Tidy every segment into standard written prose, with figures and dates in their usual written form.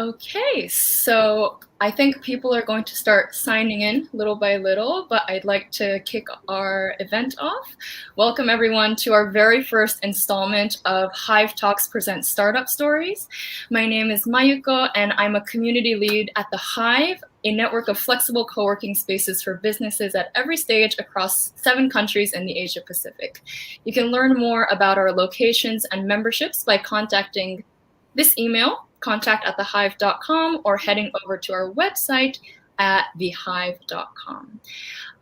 Okay, so I think people are going to start signing in little by little, but I'd like to kick our event off. Welcome everyone to our very first installment of Hive Talks Present Startup Stories. My name is Mayuko and I'm a community lead at the Hive, a network of flexible co-working spaces for businesses at every stage across 7 countries in the Asia Pacific. You can learn more about our locations and memberships by contacting this email, contact@thehive.com, or heading over to our website at thehive.com.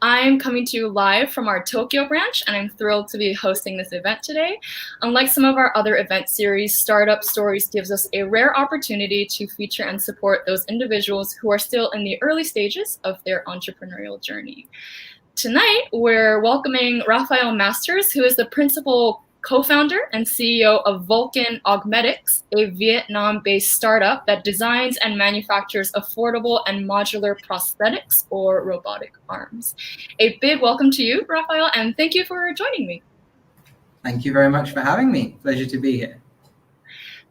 I'm coming to you live from our Tokyo branch, and I'm thrilled to be hosting this event today. Unlike some of our other event series, Startup Stories gives us a rare opportunity to feature and support those individuals who are still in the early stages of their entrepreneurial journey. Tonight, we're welcoming Rafael Masters, who is the principal co-founder and CEO of Vulcan Augmetics, a Vietnam-based startup that designs and manufactures affordable and modular prosthetics or robotic arms. A big welcome to you, Rafael, and thank you for joining me. Thank you very much for having me. Pleasure to be here.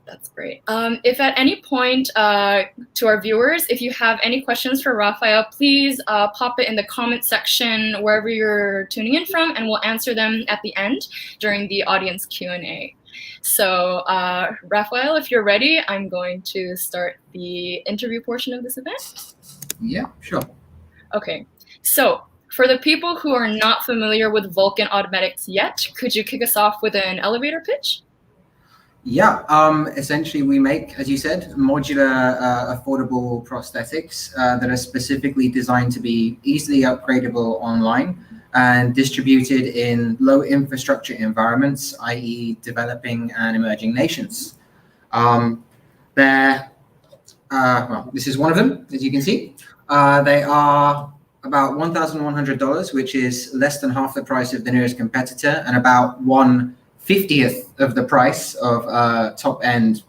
That's great. If at any point to our viewers, if you have any questions for Rafael, please pop it in the comment section wherever you're tuning in from, and we'll answer them at the end during the audience Q&A. So Rafael, if you're ready, I'm going to start the interview portion of this event. Yeah, sure. Okay, so for the people who are not familiar with Vulcan Augmetics yet, could you kick us off with an elevator pitch? Yeah, essentially we make, as you said, modular, affordable prosthetics that are specifically designed to be easily upgradable online and distributed in low infrastructure environments, i.e. developing and emerging nations. Well, this is one of them, as you can see. They are about $1,100, which is less than half the price of the nearest competitor and about 1/50th of the price of top-end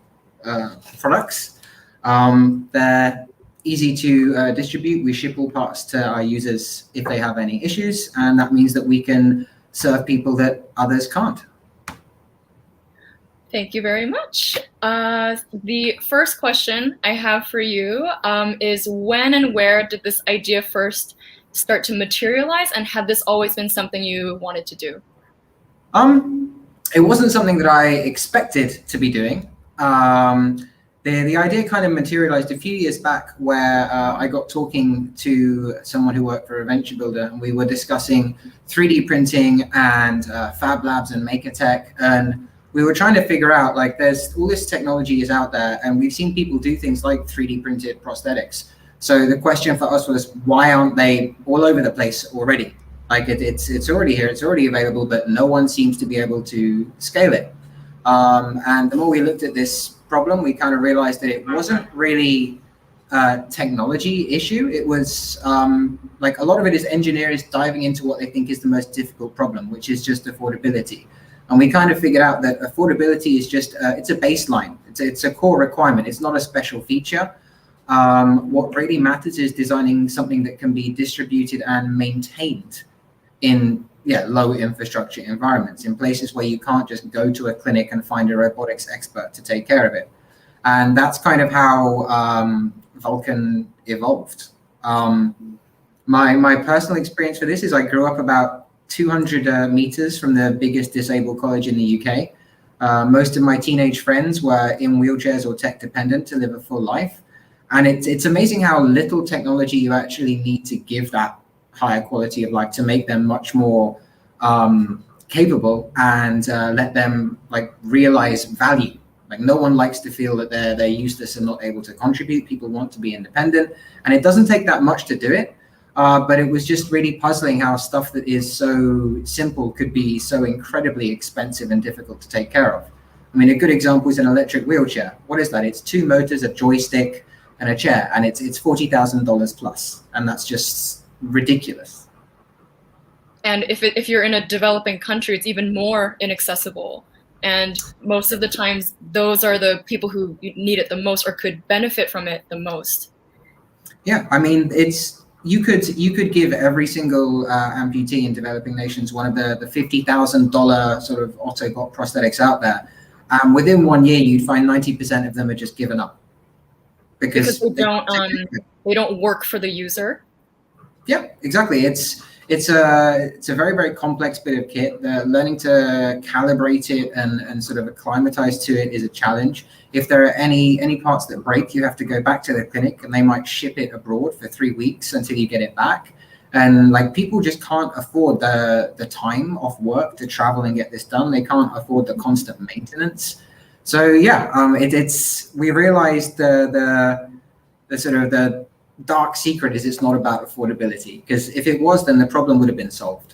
products. They're easy to distribute. We ship all parts to our users if they have any issues, and that means that we can serve people that others can't. Thank you very much. The first question I have for you is when and where did this idea first start to materialize, and had this always been something you wanted to do? It wasn't something that I expected to be doing. The idea kind of materialized a few years back where I got talking to someone who worked for a venture builder, and we were discussing 3D printing and Fab Labs and Maker Tech, and we were trying to figure out, like, there's all this technology is out there, and we've seen people do things like 3D printed prosthetics. So the question for us was, why aren't they all over the place already? Like it's already here, it's already available, but no one seems to be able to scale it. And the more we looked at this problem, we kind of realized that it wasn't really a technology issue. It was like a lot of it is engineers diving into what they think is the most difficult problem, which is just affordability. And we kind of figured out that affordability is just, it's a baseline. It's a core requirement. It's not a special feature. What really matters is designing something that can be distributed and maintained in low infrastructure environments, in places where you can't just go to a clinic and find a robotics expert to take care of it. And that's kind of how Vulcan evolved. My personal experience for this is I grew up about 200 meters from the biggest disabled college in the UK. Most of my teenage friends were in wheelchairs or tech dependent to live a full life. And it's amazing how little technology you actually need to give that higher quality of life to make them much more capable and let them like realize value. Like no one likes to feel that they're useless and not able to contribute. People want to be independent, and it doesn't take that much to do it. But it was just really puzzling how stuff that is so simple could be so incredibly expensive and difficult to take care of. I mean, a good example is an electric wheelchair. What is that? It's 2 motors, a joystick, and a chair, and it's $40,000 plus, and that's just ridiculous. And if you're in a developing country, it's even more inaccessible. And most of the times, those are the people who need it the most or could benefit from it the most. Yeah, I mean, you could give every single amputee in developing nations one of the $50,000 sort of Autobot prosthetics out there. Within 1 year, you'd find 90% of them are just given up. Because because they don't work for the user. Yeah, exactly. It's a very, very complex bit of kit. Learning to calibrate it and sort of acclimatize to it is a challenge. If there are any parts that break, you have to go back to the clinic, and they might ship it abroad for 3 weeks until you get it back. And like, people just can't afford the time off work to travel and get this done. They can't afford the constant maintenance. So yeah, it's we realized the sort of the dark secret is it's not about affordability, because if it was, then the problem would have been solved.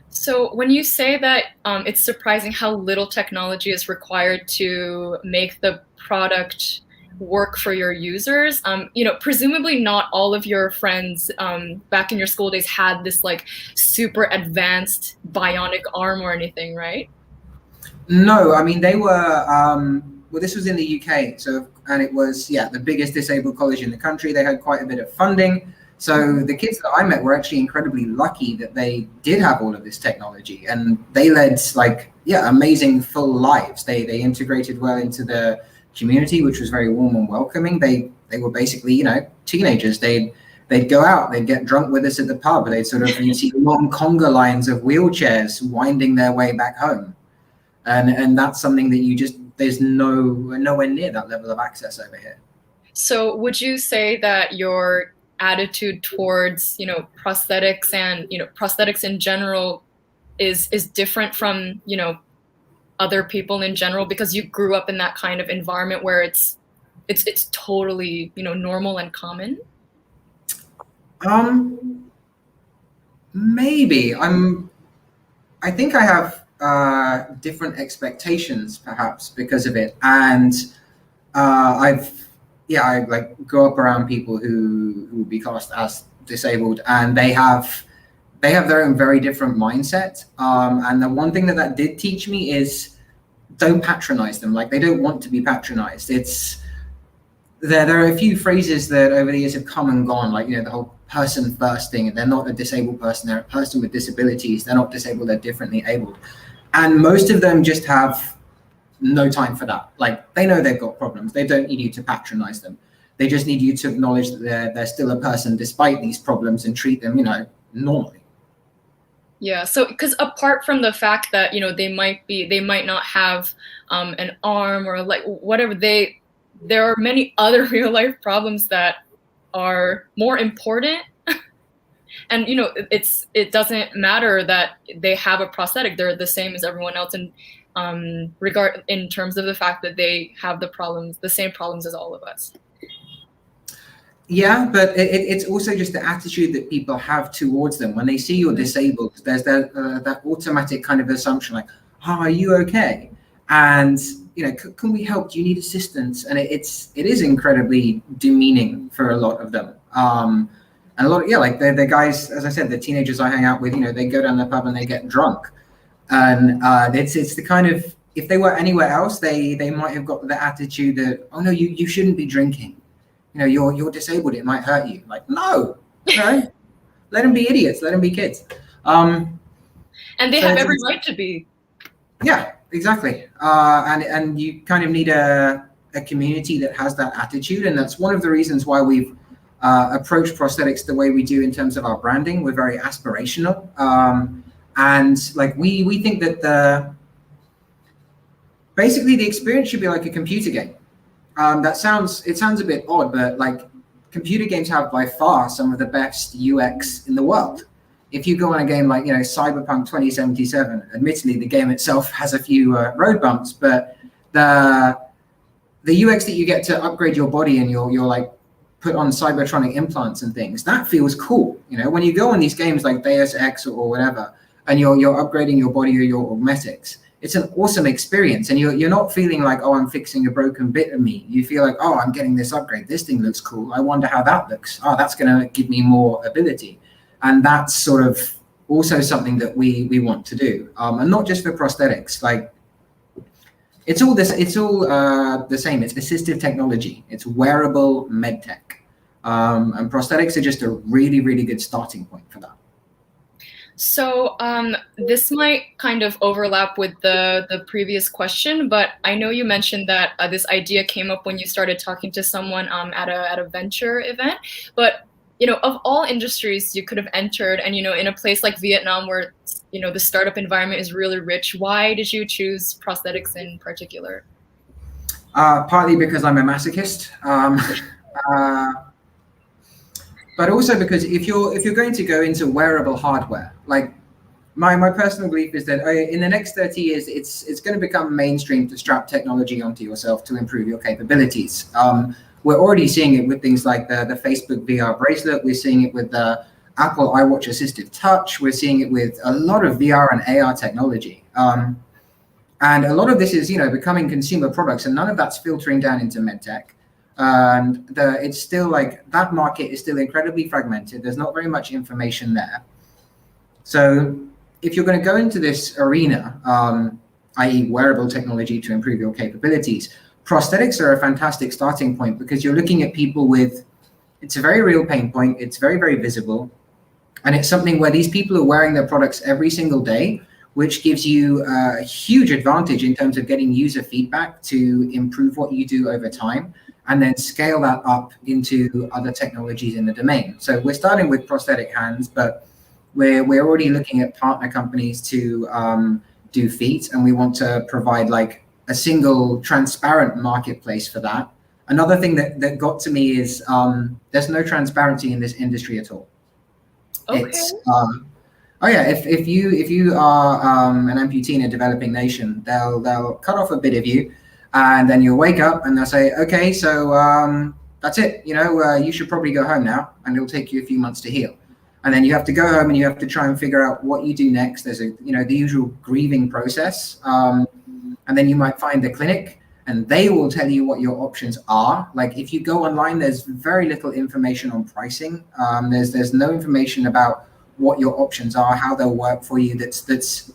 So when you say that it's surprising how little technology is required to make the product work for your users, presumably not all of your friends back in your school days had this like super advanced bionic arm or anything, right? No, I mean, they were, well, this was in the UK. So, and it was, yeah, the biggest disabled college in the country. They had quite a bit of funding. So the kids that I met were actually incredibly lucky that they did have all of this technology, and they led like, yeah, amazing full lives. They integrated well into the community, which was very warm and welcoming. They were basically, teenagers. They'd go out, they'd get drunk with us at the pub. They'd sort of, you'd see long conga lines of wheelchairs winding their way back home. And that's something that there's nowhere near that level of access over here. So would you say that your attitude towards, prosthetics and, prosthetics in general is different from, other people in general, because you grew up in that kind of environment where it's totally, normal and common? Maybe I think I have different expectations perhaps because of it. And I like grew up around people who would be classed as disabled, and they have their own very different mindset. And the one thing that did teach me is, don't patronize them. Like, they don't want to be patronized. There are a few phrases that over the years have come and gone, like, the whole person first thing. They're not a disabled person, they're a person with disabilities. They're not disabled, they're differently abled. And most of them just have no time for that. Like, they know they've got problems. They don't need you to patronize them. They just need you to acknowledge that they're still a person despite these problems, and treat them, normally. Yeah. So, because apart from the fact that, they might not have an arm or like whatever, there are many other real life problems that are more important. And, it doesn't matter that they have a prosthetic. They're the same as everyone else. And in terms of the fact that they have the same problems as all of us. Yeah, but it's also just the attitude that people have towards them. When they see you're disabled, there's that automatic kind of assumption, like, oh, are you okay? And, can we help? Do you need assistance? And it is incredibly demeaning for a lot of them. And a lot of, yeah, like the guys, as I said, the teenagers I hang out with, they go down the pub and they get drunk. And it's the kind of, if they were anywhere else, they might have got the attitude that, oh no, you shouldn't be drinking. You're disabled, it might hurt you. Like, no, let them be idiots, let them be kids. And they have every right to be. Yeah, exactly. And you kind of need a community that has that attitude. And that's one of the reasons why we've approached prosthetics the way we do in terms of our branding. We're very aspirational. And like, we think that basically the experience should be like a computer game. It sounds a bit odd, but like, computer games have by far some of the best UX in the world. If you go on a game like, Cyberpunk 2077, admittedly the game itself has a few road bumps, but the UX that you get to upgrade your body and you're like put on cybertronic implants and things, that feels cool. When you go on these games like Deus Ex or whatever, and you're upgrading your body or your augmetics, it's an awesome experience. And you're not feeling like, oh, I'm fixing a broken bit of me. You feel like, oh, I'm getting this upgrade. This thing looks cool. I wonder how that looks. Oh, that's going to give me more ability. And that's sort of also something that we want to do. And not just for prosthetics. Like, it's all the same. It's assistive technology. It's wearable med tech. And prosthetics are just a really, really good starting point for that. So this might kind of overlap with the previous question, but I know you mentioned that this idea came up when you started talking to someone at a venture event. But of all industries you could have entered, and in a place like Vietnam where the startup environment is really rich, why did you choose prosthetics in particular? Partly because I'm a masochist, uh, but also because if you're going to go into wearable hardware, like my personal belief is that in the next 30 years, it's going to become mainstream to strap technology onto yourself to improve your capabilities. We're already seeing it with things like the Facebook VR bracelet. We're seeing it with the Apple iWatch Assistive Touch. We're seeing it with a lot of VR and AR technology. And a lot of this is, becoming consumer products, and none of that's filtering down into medtech. And it's still like that market is still incredibly fragmented. There's not very much information there. So if you're going to go into this arena, i.e. wearable technology to improve your capabilities, prosthetics are a fantastic starting point because you're looking at people with, it's a very real pain point. It's very, very visible. And it's something where these people are wearing their products every single day, which gives you a huge advantage in terms of getting user feedback to improve what you do over time, and then scale that up into other technologies in the domain. So we're starting with prosthetic hands, but we're already looking at partner companies to do feet, and we want to provide like a single transparent marketplace for that. Another thing that got to me is there's no transparency in this industry at all. Okay. It's oh yeah, if you are an amputee in a developing nation, they'll cut off a bit of you, and then you'll wake up and they'll say, okay, so that's it. You should probably go home now, and it'll take you a few months to heal. And then you have to go home and you have to try and figure out what you do next. There's the usual grieving process, and then you might find the clinic, and they will tell you what your options are. Like if you go online, there's very little information on pricing. There's no information about what your options are, how they'll work for you. That's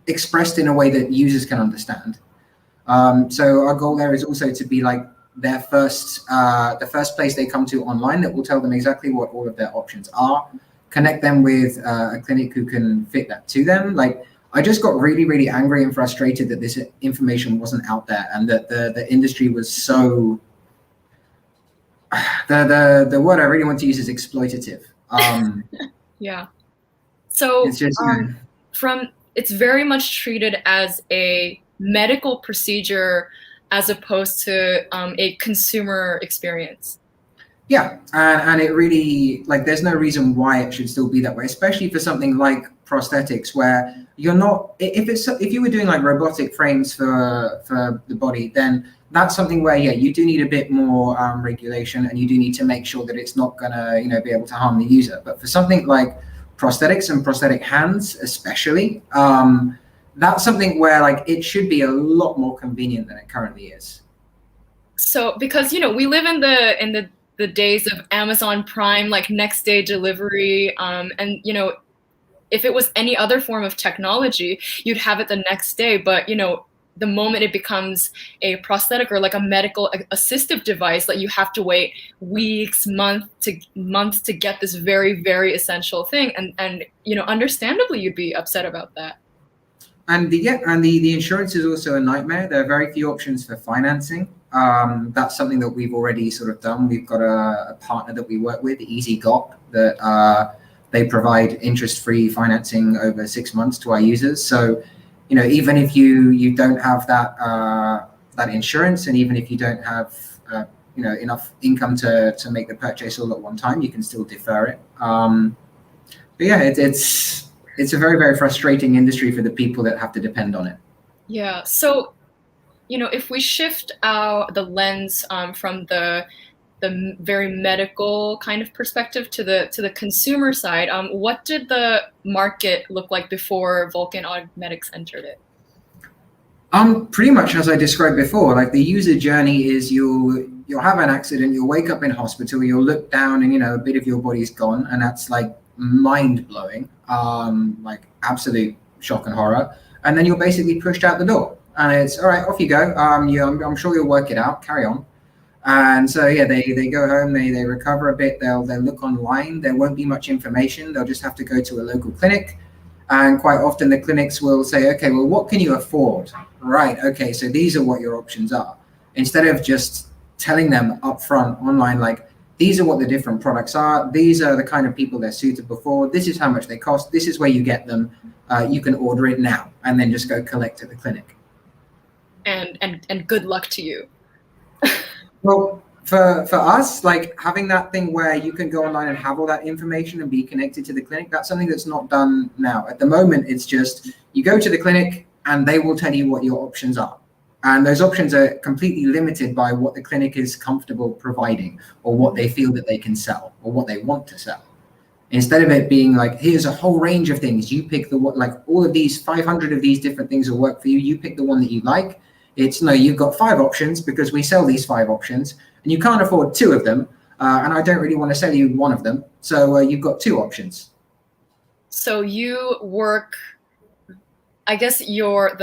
expressed in a way that users can understand. So our goal there is also to be like their the first place they come to online that will tell them exactly what all of their options are, connect them with a clinic who can fit that to them. Like I just got really, really angry and frustrated that this information wasn't out there, and that the industry was so, the word I really want to use is exploitative. Yeah. So It's just, it's very much treated as a medical procedure as opposed to a consumer experience. yeah, and it really, like, there's no reason why it should still be that way, especially for something like prosthetics, where you're not, if you were doing like robotic frames for the body, then that's something where, yeah, you do need a bit more regulation, and you do need to make sure that it's not gonna, be able to harm the user. But for something like prosthetics and prosthetic hands, especially, that's something where like it should be a lot more convenient than it currently is. So because we live in the days of Amazon Prime, like next day delivery, and if it was any other form of technology, you'd have it the next day. But the moment it becomes a prosthetic or like a medical assistive device, like you have to wait weeks, months to get this very, very essential thing, and understandably you'd be upset about that. And the insurance is also a nightmare. There are very few options for financing. That's something that we've already sort of done. We've got a partner that we work with, EasyGop, that they provide interest-free financing over 6 months to our users. So, even if you don't have that insurance, and even if you don't have enough income to make the purchase all at one time, you can still defer it. But yeah, it's a very, very frustrating industry for the people that have to depend on it. Yeah. So, if we shift the lens from the very medical kind of perspective to the consumer side, what did the market look like before Vulcan Augmetics entered it? Pretty much as I described before. Like the user journey is you'll have an accident, you'll wake up in hospital, you'll look down, and a bit of your body's gone, and that's like mind blowing, like absolute shock and horror. And then you're basically pushed out the door, and it's all right, off you go. I'm sure you'll work it out. Carry on. And so yeah, they go home, they recover a bit, they'll look online. There won't be much information. They'll just have to go to a local clinic. And quite often the clinics will say, okay, well, what can you afford? Right, okay, so these are what your options are. Instead of just telling them upfront online, like, these are what the different products are, these are the kind of people they're suitable for, this is how much they cost, this is where you get them, you can order it now, and then just go collect at the clinic. And good luck to you. Well, for us, like having that thing where you can go online and have all that information and be connected to the clinic, that's something that's not done now. At the moment, it's just you go to the clinic and they will tell you what your options are. And those options are completely limited by what the clinic is comfortable providing or what they feel that they can sell or what they want to sell. Instead of it being like, here's a whole range of things, you pick the what, like all of these 500 of these different things will work for you, you pick the one that you like. It's no, you've got 5 options because we sell these 5 options and you can't afford 2 of them. And I don't really want to sell you one of them. So you've got 2 options. So you work, I guess your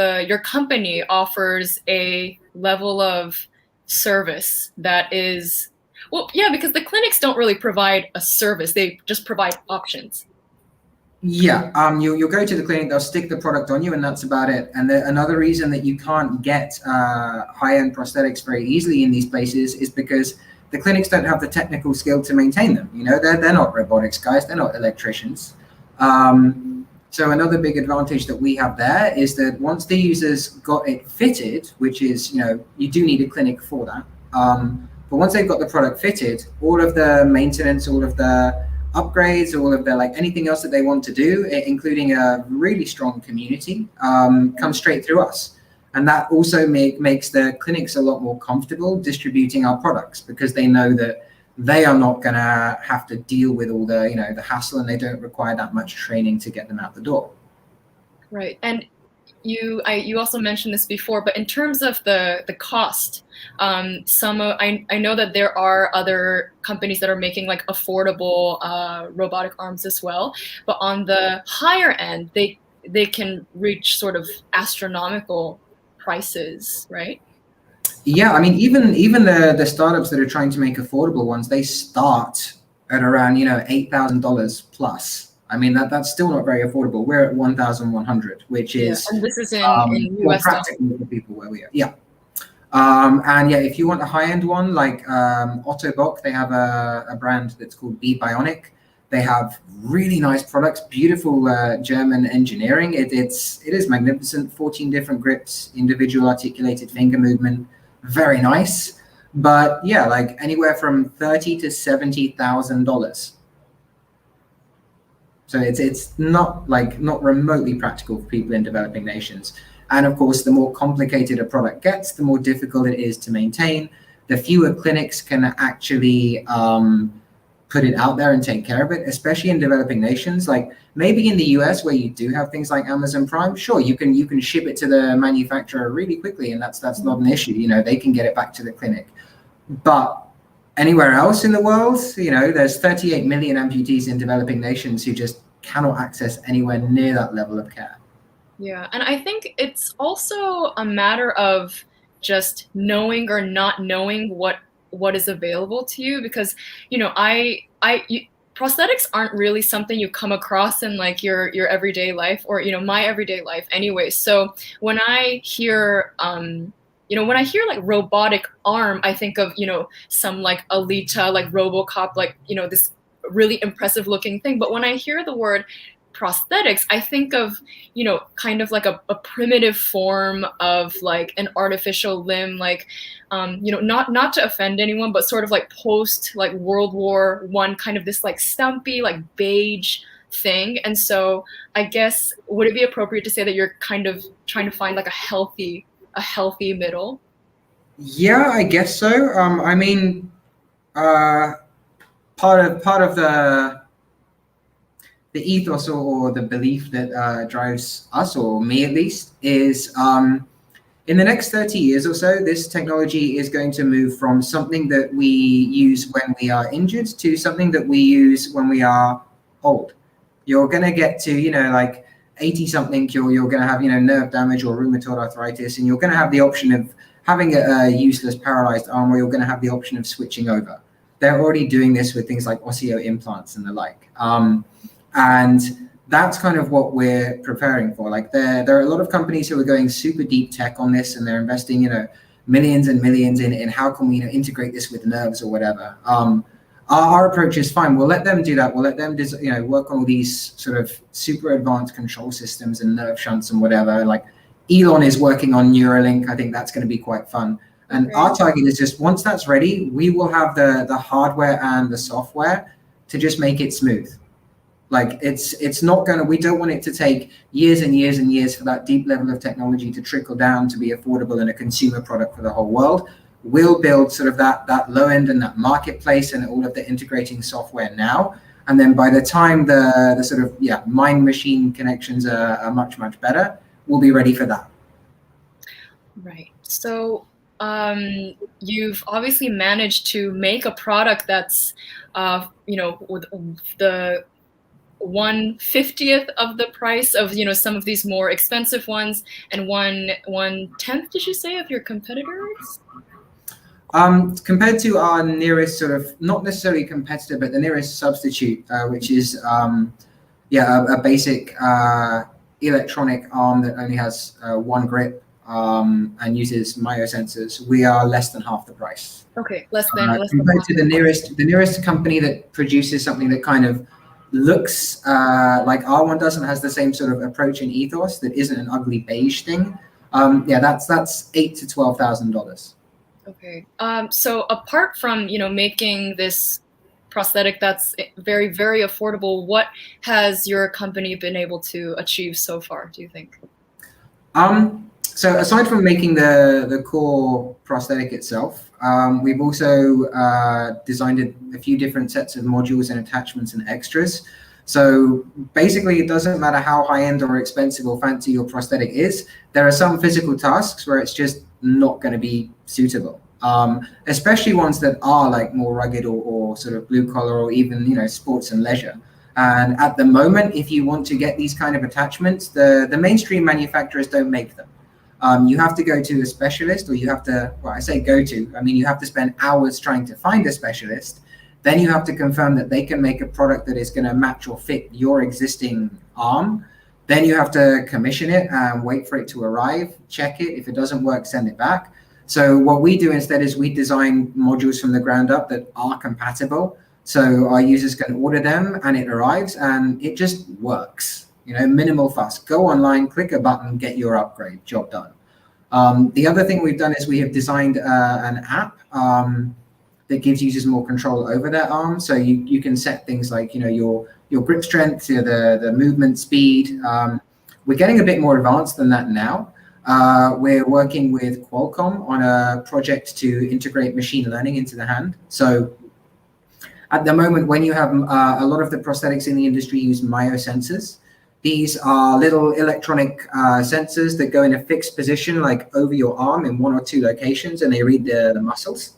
company offers a level of service that is, well, yeah, because the clinics don't really provide a service. They just provide options. Yeah, you'll go to the clinic, they'll stick the product on you, and that's about it. And another reason that you can't get high-end prosthetics very easily in these places is because the clinics don't have the technical skill to maintain them. You know, they're not robotics guys, they're not electricians. So another big advantage that we have there is that once the user's got it fitted, which is, you know, you do need a clinic for that. But once they've got the product fitted, all of the maintenance, all of the upgrades, all of the like anything else that they want to do, including a really strong community, comes straight through us. And that also makes the clinics a lot more comfortable distributing our products because they know that they are not going to have to deal with all the, you know, the hassle, and they don't require that much training to get them out the door. Right. And you also mentioned this before, but in terms of the cost, I know that there are other companies that are making like affordable robotic arms as well, but on the higher end, they can reach sort of astronomical prices, right? Yeah, I mean, even the startups that are trying to make affordable ones, they start at around, you know, $8,000 plus. I mean, that's still not very affordable. We're at 1,100, which Yeah, is and this is in more US dollars. practical for people where we are. Yeah. And yeah, if you want a high-end one like Ottobock, they have a brand that's called B Bionic. They have really nice products, beautiful German engineering. It is magnificent. 14 different grips, individual articulated finger movement, very nice. But yeah, like anywhere from $30,000 to $70,000. So it's not remotely practical for people in developing nations. And of course, the more complicated a product gets, the more difficult it is to maintain. The fewer clinics can actually put it out there and take care of it, especially in developing nations. Like maybe in the US where you do have things like Amazon Prime, sure, you can ship it to the manufacturer really quickly, and that's not an issue. You know, they can get it back to the clinic. But anywhere else in the world, you know, there's 38 million amputees in developing nations who just cannot access anywhere near that level of care. Yeah, and I think it's also a matter of just knowing or not knowing what is available to you, because you know prosthetics aren't really something you come across in like your everyday life, or you know, my everyday life anyway. So when I hear when I hear like robotic arm, I think of, you know, some like Alita, like RoboCop, like, you know, this really impressive looking thing. But when I hear the word prosthetics, I think of, you know, kind of like a primitive form of like an artificial limb, like, you know, not to offend anyone, but sort of like post like World War I, kind of this like stumpy, like beige thing. And so I guess, would it be appropriate to say that you're kind of trying to find like a healthy middle? Yeah, I guess so. I mean, part of the ethos or the belief that drives us, or me at least, is in the next 30 years or so, this technology is going to move from something that we use when we are injured to something that we use when we are old. You're going to get to, you know, like 80 something, you're going to have, you know, nerve damage or rheumatoid arthritis, and you're going to have the option of having a useless paralyzed arm where you're going to have the option of switching over. They're already doing this with things like osseo implants and the like. And that's kind of what we're preparing for. Like there are a lot of companies who are going super deep tech on this, and they're investing, millions and millions in how can we, integrate this with nerves or whatever. Our approach is fine. We'll let them do that. We'll let them, work on all these sort of super advanced control systems and nerve shunts and whatever. Like Elon is working on Neuralink. I think that's going to be quite fun. And our target is just once that's ready, we will have the hardware and the software to just make it smooth. Like it's not going to, we don't want it to take years and years and years for that deep level of technology to trickle down to be affordable in a consumer product for the whole world. We'll build sort of that low end and that marketplace and all of the integrating software now. And then by the time the sort of, mind machine connections are much, much better, we'll be ready for that. Right. So you've obviously managed to make a product that's, with the 1/50th of the price of, some of these more expensive ones, and 1/10, did you say, of your competitors? Compared to our nearest sort of, not necessarily competitor, but the nearest substitute, which is, a basic electronic arm that only has one grip and uses myosensors, we are less than half the price. Okay, less than compared to the nearest company that produces something that kind of looks like our one doesn't, has the same sort of approach and ethos, that isn't an ugly beige thing. That's $8,000 to $12,000. Okay. So apart from, making this prosthetic that's very, very affordable, what has your company been able to achieve so far, do you think? So aside from making the core prosthetic itself, we've also designed a few different sets of modules and attachments and extras. So basically, it doesn't matter how high-end or expensive or fancy your prosthetic is, there are some physical tasks where it's just not going to be suitable, especially ones that are like more rugged or sort of blue collar or even, sports and leisure. And at the moment, if you want to get these kind of attachments, the mainstream manufacturers don't make them. You have to go to a specialist, or you have to, well, I say go to, I mean, you have to spend hours trying to find a specialist. Then you have to confirm that they can make a product that is going to match or fit your existing arm. Then you have to commission it and wait for it to arrive, check it. If it doesn't work, send it back. So what we do instead is we design modules from the ground up that are compatible. So our users can order them and it arrives and it just works. Minimal fuss. Go online, click a button, get your upgrade, job done. The other thing we've done is we have designed an app that gives users more control over their arm. So you can set things like, your grip strength, the movement speed. We're getting a bit more advanced than that now. We're working with Qualcomm on a project to integrate machine learning into the hand. So at the moment, when you have a lot of the prosthetics in the industry use myosensors, these are little electronic sensors that go in a fixed position, like over your arm in one or two locations, and they read the muscles.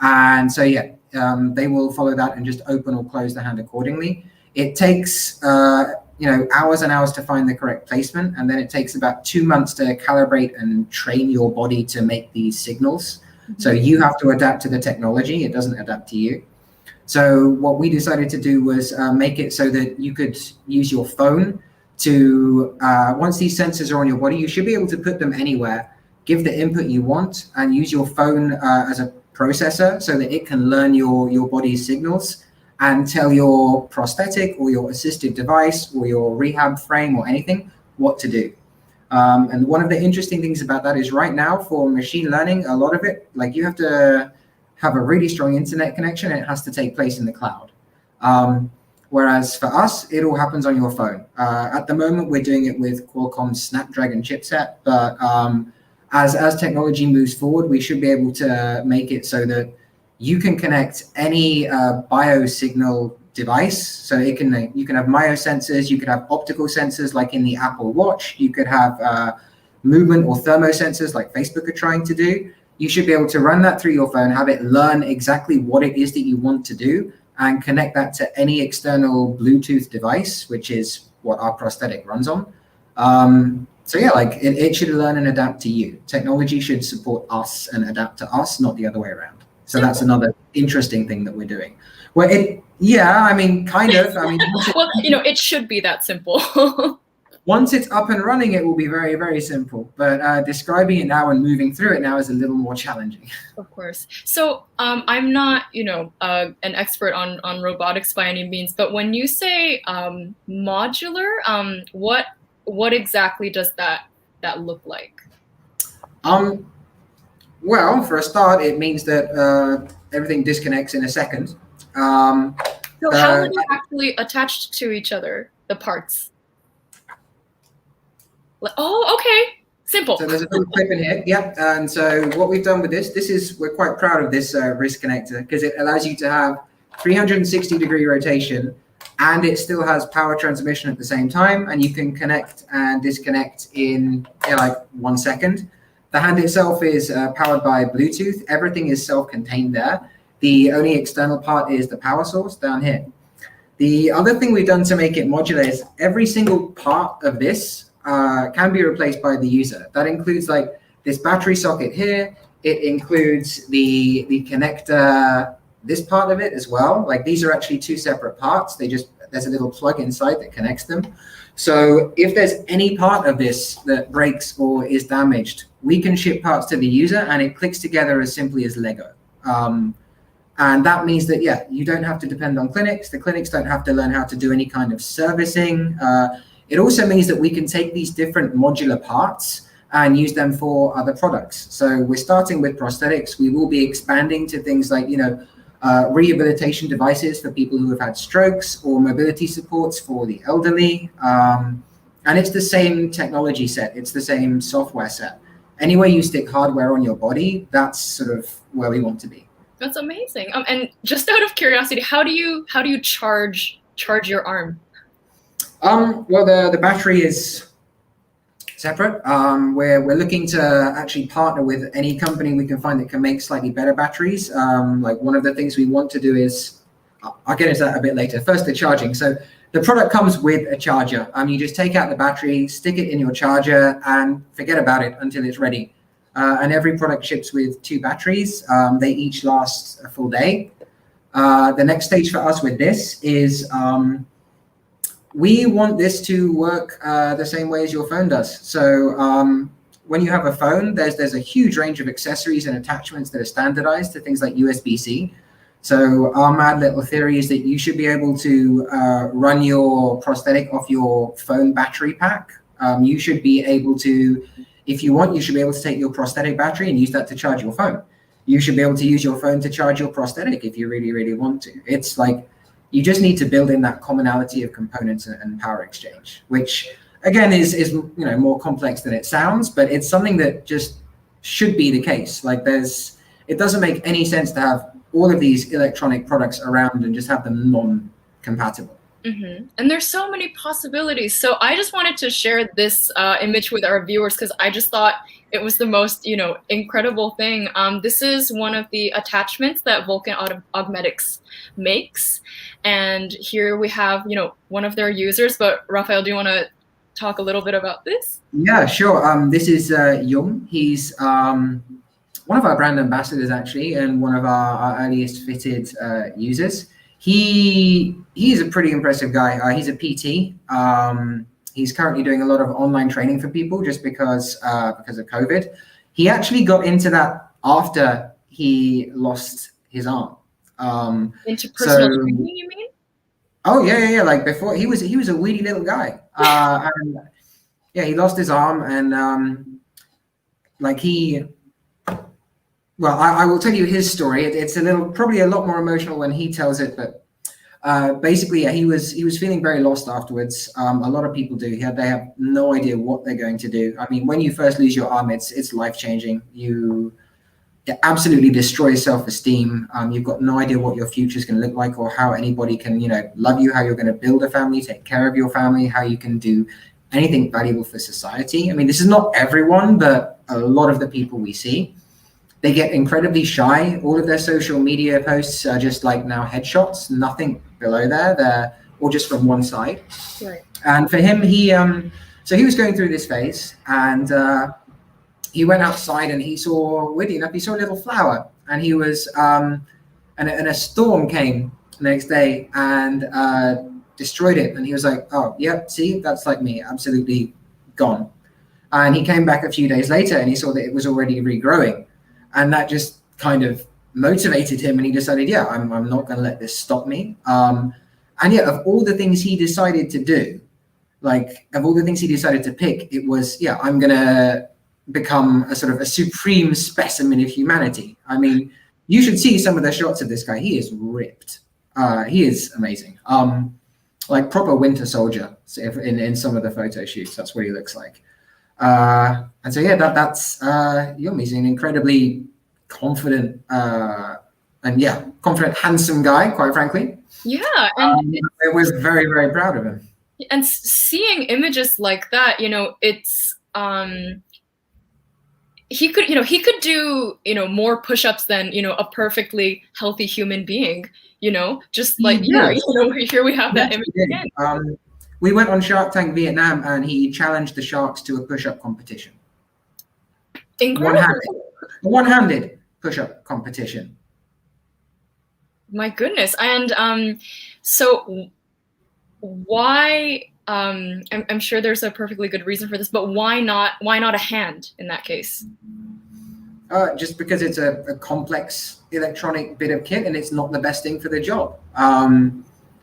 And so, they will follow that and just open or close the hand accordingly. It takes, hours and hours to find the correct placement. And then it takes about 2 months to calibrate and train your body to make these signals. Mm-hmm. So you have to adapt to the technology. It doesn't adapt to you. So what we decided to do was make it so that you could use your phone to, once these sensors are on your body, you should be able to put them anywhere, give the input you want, and use your phone as a processor so that it can learn your body's signals and tell your prosthetic or your assistive device or your rehab frame or anything what to do. And one of the interesting things about that is right now for machine learning, a lot of it, like you have to have a really strong internet connection and it has to take place in the cloud. Whereas for us, it all happens on your phone. At the moment, we're doing it with Qualcomm's Snapdragon chipset, but as technology moves forward, we should be able to make it so that you can connect any biosignal device. So you can have myosensors, you could have optical sensors like in the Apple Watch, you could have movement or thermosensors like Facebook are trying to do. You should be able to run that through your phone, have it learn exactly what it is that you want to do, and connect that to any external Bluetooth device, which is what our prosthetic runs on. So yeah, like it should learn and adapt to you. Technology should support us and adapt to us, not the other way around. So Simple. that's another interesting thing that we're doing. Well, yeah, I mean, kind of. I mean, well, it should be that simple. once it's up and running, it will be very, very simple. But describing it now and moving through it now is a little more challenging. Of course. So I'm not, an expert on robotics by any means, but when you say modular, what exactly does that look like? Well, for a start, it means that everything disconnects in a second. So how are they actually attached to each other, the parts? Oh, okay. Simple. So there's a little clip in here. Yeah. And so what we've done with we're quite proud of this wrist connector because it allows you to have 360-degree rotation and it still has power transmission at the same time. And you can connect and disconnect in like 1 second. The hand itself is powered by Bluetooth. Everything is self-contained there. The only external part is the power source down here. The other thing we've done to make it modular is every single part of this can be replaced by the user. That includes like this battery socket here. It includes the connector, this part of it as well. Like these are actually two separate parts. There's a little plug inside that connects them. So if there's any part of this that breaks or is damaged, we can ship parts to the user and it clicks together as simply as Lego. And that means that, yeah, you don't have to depend on clinics. The clinics don't have to learn how to do any kind of servicing. It also means that we can take these different modular parts and use them for other products. So we're starting with prosthetics. We will be expanding to things like, rehabilitation devices for people who have had strokes or mobility supports for the elderly. And it's the same technology set. It's the same software set. Anywhere you stick hardware on your body, that's sort of where we want to be. That's amazing. And just out of curiosity, how do you charge your arm? Well, the battery is separate. We're looking to actually partner with any company we can find that can make slightly better batteries. Like one of the things we want to do is, I'll get into that a bit later. First, the charging. So the product comes with a charger. You just take out the battery, stick it in your charger, and forget about it until it's ready. And every product ships with 2 batteries. They each last a full day. The next stage for us with this is we want this to work the same way as your phone does. So when you have a phone, there's a huge range of accessories and attachments that are standardized to things like USB-C. So our mad little theory is that you should be able to run your prosthetic off your phone battery pack. You should be able to, if you want, you should be able to take your prosthetic battery and use that to charge your phone. You should be able to use your phone to charge your prosthetic if you really, really want to. It's like, you just need to build in that commonality of components and power exchange, which again is more complex than it sounds, but it's something that just should be the case. Like it doesn't make any sense to have all of these electronic products around and just have them non-compatible. Mm-hmm. And there's so many possibilities. So I just wanted to share this image with our viewers because I just thought it was the most, incredible thing. This is one of the attachments that Vulcan Augmetics makes. And here we have, one of their users. But Rafael, do you want to talk a little bit about this? Yeah, sure. This is Yum. He's one of our brand ambassadors, actually, and one of our earliest fitted users. He's a pretty impressive guy. He's a PT. He's currently doing a lot of online training for people just because of COVID. He actually got into that after he lost his arm. Into personal training, you mean? Oh yeah. Like before, he was a weedy little guy. And yeah, he lost his arm, and well, I will tell you his story. It's probably a lot more emotional when he tells it, but basically, yeah, he was feeling very lost afterwards. A lot of people do. They have no idea what they're going to do. I mean, when you first lose your arm, it's life-changing. It absolutely destroys self-esteem. You've got no idea what your future is going to look like or how anybody can, love you, how you're going to build a family, take care of your family, how you can do anything valuable for society. I mean, this is not everyone, but a lot of the people we see. They get incredibly shy. All of their social media posts are just like now headshots, nothing below there. They're all just from one side. Right. And for him, he So he was going through this phase, and he went outside and he saw, weirdly enough, he saw a little flower, and he was, and a storm came the next day and destroyed it. And he was like, oh, yep, see, that's like me, absolutely gone. And he came back a few days later and he saw that it was already regrowing. And that just kind of motivated him. And he decided, yeah, I'm not going to let this stop me. And yeah, of all the things he decided to do, like of all the things he decided to pick, it was, yeah, I'm going to become a sort of a supreme specimen of humanity. I mean, you should see some of the shots of this guy. He is ripped. He is amazing. Like proper Winter Soldier in some of the photo shoots. That's what he looks like. And so yeah, that's Yum. He's an incredibly confident confident, handsome guy, quite frankly. Yeah, and we're very, very proud of him. And seeing images like that, it's he could do more push-ups than a perfectly healthy human being. Just like here we have that image again. We went on Shark Tank Vietnam, and he challenged the sharks to a push-up competition. Incredible. One-handed push-up competition. My goodness. And so why, I'm sure there's a perfectly good reason for this, but why not a hand in that case? Just because it's a complex electronic bit of kit and it's not the best thing for the job.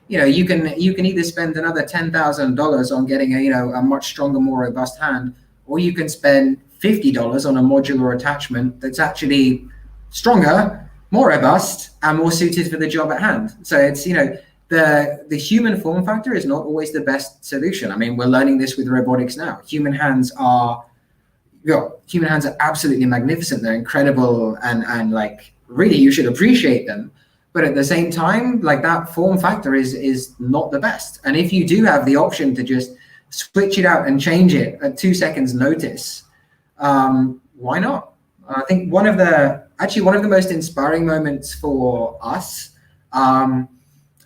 You can either spend another $10,000 on getting a much stronger, more robust hand, or you can spend $50 on a modular attachment that's actually stronger, more robust, and more suited for the job at hand. So it's the human form factor is not always the best solution. I mean, we're learning this with robotics now. Human hands are absolutely magnificent. They're incredible, and like really you should appreciate them. But at the same time, like that form factor is not the best. And if you do have the option to just switch it out and change it at 2 seconds notice, why not? I think one of the most inspiring moments for us,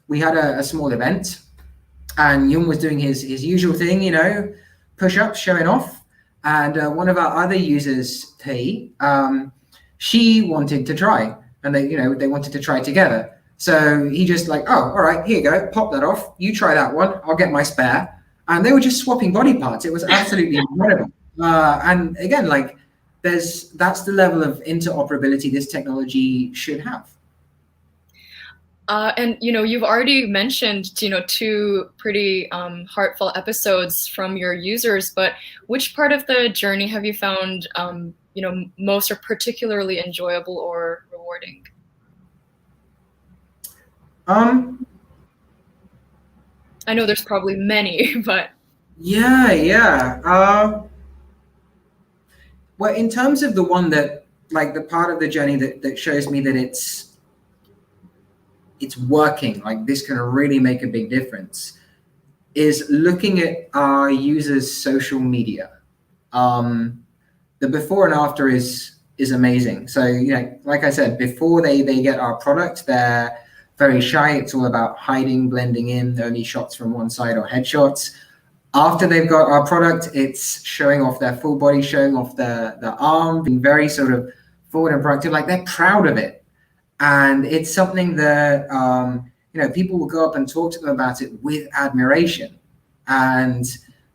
we had a small event, and Jung was doing his usual thing, push-ups, showing off. And one of our other users, T, she wanted to try, and they wanted to try together. So he just like, oh, all right, here you go, pop that off. You try that one, I'll get my spare. And they were just swapping body parts. It was absolutely incredible. And again, like that's the level of interoperability this technology should have. And you've already mentioned 2 pretty heartfelt episodes from your users, but which part of the journey have you found most or particularly enjoyable or rewarding? I know there's probably many, but well, in terms of the one that, like, the part of the journey that shows me that it's working, like this can really make a big difference, is looking at our users' social media. The before and after is amazing. So, like I said, before they get our product, they're very shy. It's all about hiding, blending in, only shots from one side or headshots. After they've got our product, it's showing off their full body, showing off the arm, being very sort of forward and proactive, like they're proud of it. And it's something that, people will go up and talk to them about it with admiration. And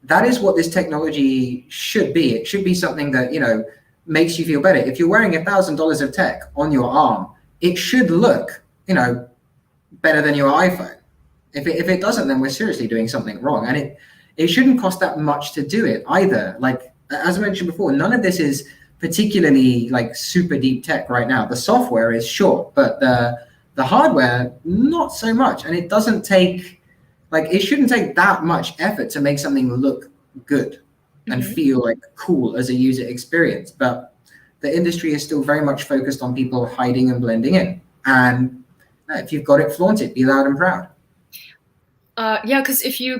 that is what this technology should be. It should be something that, makes you feel better. If you're wearing $1,000 of tech on your arm, it should look, better than your iPhone. If it doesn't, then we're seriously doing something wrong. And it shouldn't cost that much to do it either. Like, as I mentioned before, none of this is particularly like super deep tech right now. The software is short, but the hardware, not so much. And it doesn't take, it shouldn't take that much effort to make something look good and feel like cool as a user experience. But the industry is still very much focused on people hiding and blending in. And if you've got it, flaunt it, be loud and proud. Because if you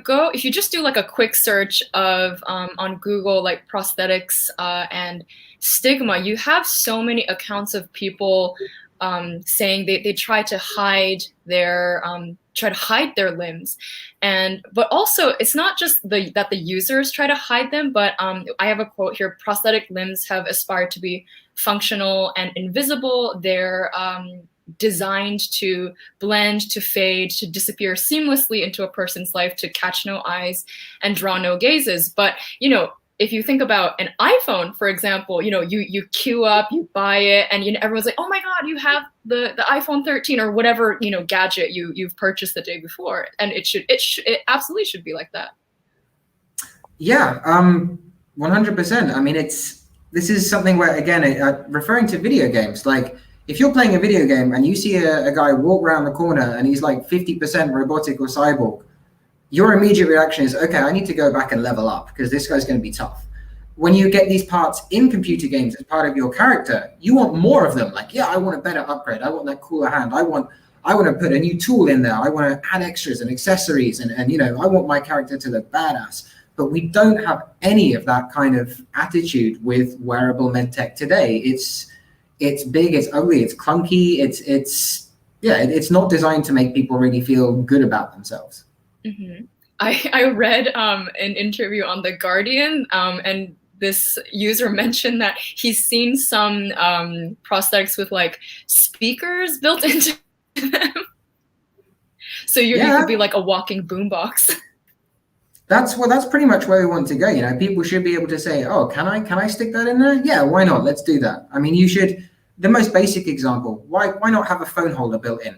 just do like a quick search of on Google, like prosthetics and stigma, you have so many accounts of people saying they try to hide their limbs, but also it's not just that the users try to hide them, but I have a quote here: prosthetic limbs have aspired to be functional and invisible. They're designed to blend, to fade, to disappear seamlessly into a person's life, to catch no eyes and draw no gazes. But if you think about an iPhone, for example, you queue up, you buy it, and everyone's like, oh my God, you have the iPhone 13 or whatever gadget you've purchased the day before, and it absolutely should be like that. Yeah, 100%. I mean, this is something where, again, referring to video games, like if you're playing a video game and you see a guy walk around the corner and he's like 50% robotic or cyborg, your immediate reaction is, okay, I need to go back and level up because this guy's going to be tough. When you get these parts in computer games as part of your character, you want more of them. Like, yeah, I want a better upgrade. I want that cooler hand. I want to put a new tool in there. I want to add extras and accessories, and I want my character to look badass. But we don't have any of that kind of attitude with wearable medtech today. It's big, it's ugly, it's clunky, it's not designed to make people really feel good about themselves. Mm-hmm. I read an interview on The Guardian, and this user mentioned that he's seen some prosthetics with like speakers built into them. So you could be like a walking boombox. That's pretty much where we want to go. People should be able to say, oh, can I stick that in there? Yeah, why not? Let's do that. I mean, the most basic example, why not have a phone holder built in?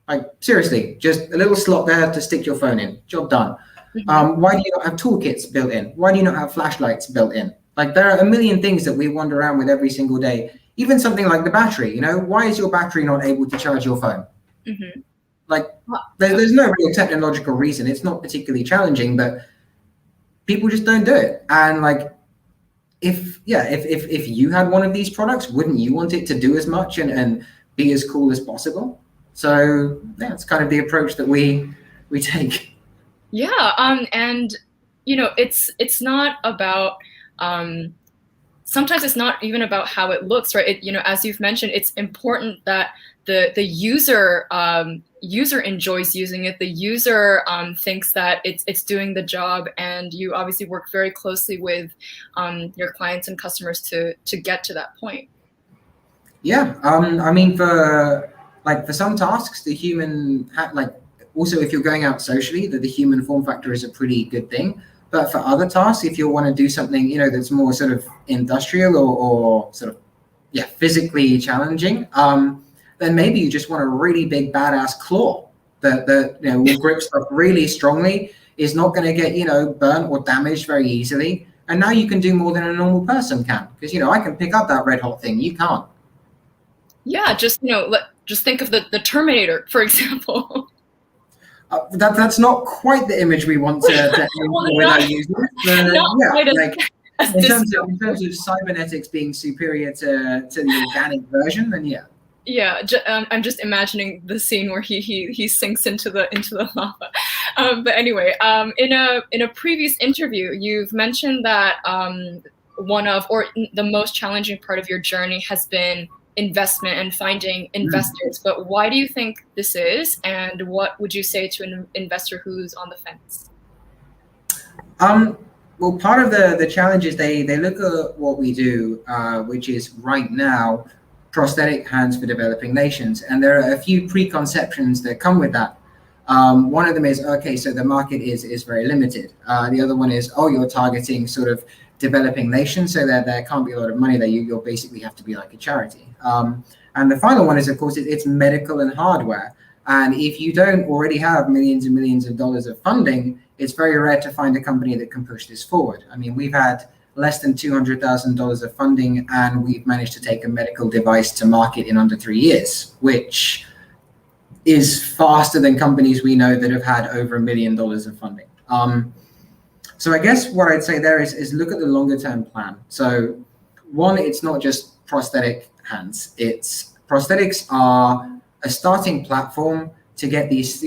Like, seriously, just a little slot there to stick your phone in. Job done. Mm-hmm. Why do you not have toolkits built in? Why do you not have flashlights built in? Like, there are a million things that we wander around with every single day. Even something like the battery, why is your battery not able to charge your phone? Mm-hmm. Like, there's no real technological reason. It's not particularly challenging, but people just don't do it. And like, if you had one of these products, wouldn't you want it to do as much and be as cool as possible? So it's kind of the approach that we take. Yeah, and it's not about sometimes it's not even about how it looks, right? As you've mentioned, it's important that the user enjoys using it. The user thinks that it's doing the job, and you obviously work very closely with your clients and customers to get to that point. Yeah, I mean, for some tasks, the human, also if you're going out socially, the human form factor is a pretty good thing. But for other tasks, if you want to do something, that's more sort of industrial or sort of, physically challenging, then maybe you just want a really big badass claw that will grip stuff really strongly, is not going to get, burnt or damaged very easily. And now you can do more than a normal person can, because, I can pick up that red hot thing. You can't. Yeah, just think of the Terminator, for example. That's not quite the image we want to with our users. In terms of cybernetics being superior to the organic version, then yeah. Yeah, I'm just imagining the scene where he sinks into the lava. But anyway, in a previous interview, you've mentioned that the most challenging part of your journey has been investment and finding investors. But why do you think this is, and what would you say to an investor who's on the fence? Well, part of the challenge is they look at what we do, which is right now prosthetic hands for developing nations, and there are a few preconceptions that come with that. One of them is, okay, so the market is very limited. The other one is, you're targeting sort of developing nations, so there can't be a lot of money there. You'll basically have to be like a charity. And the final one is, of course, it's medical and hardware. And if you don't already have millions and millions of dollars of funding, it's very rare to find a company that can push this forward. I mean, we've had less than $200,000 of funding, and we've managed to take a medical device to market in under 3 years, which is faster than companies we know that have had over $1 million of funding. So I guess what I'd say there is look at the longer term plan. So one, it's not just prosthetic hands. Prosthetics are a starting platform to get these,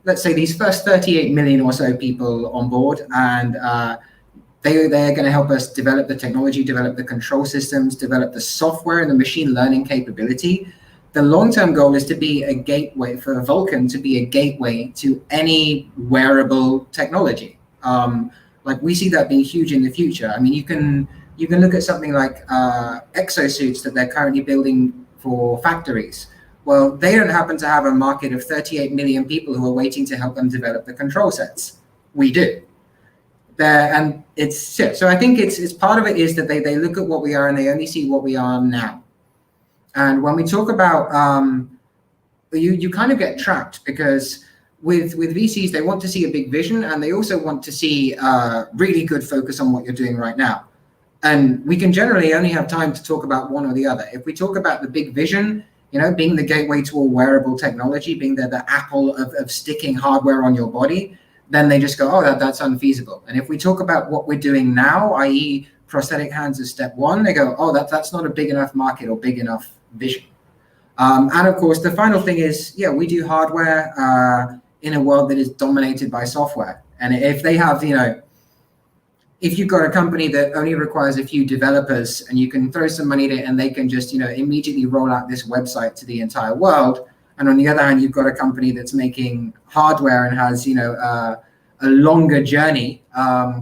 let's say these first 38 million or so people on board, and they're going to help us develop the technology, develop the control systems, develop the software and the machine learning capability The long-term goal is to be a gateway for Vulcan, to be a gateway to any wearable technology. Like we see that being huge in the future. I mean, you can look at something like exosuits that they're currently building for factories. Well, they don't happen to have a market of 38 million people who are waiting to help them develop the control sets. We do. And it's yeah, so I think it's part of it is that they look at what we are and they only see what we are now. And when we talk about you kind of get trapped because with VCs they want to see a big vision and they also want to see really good focus on what you're doing right now. And we can generally only have time to talk about one or the other. If we talk about the big vision, being the gateway to all wearable technology, being the Apple of sticking hardware on your body, then they just go, oh, that's unfeasible. And if we talk about what we're doing now, i.e. prosthetic hands as step one, they go, oh, that's not a big enough market or big enough vision. And of course, the final thing is, yeah, we do hardware in a world that is dominated by software. And if they have, if you've got a company that only requires a few developers and you can throw some money at it and they can just, immediately roll out this website to the entire world. And on the other hand, you've got a company that's making hardware and has, a longer journey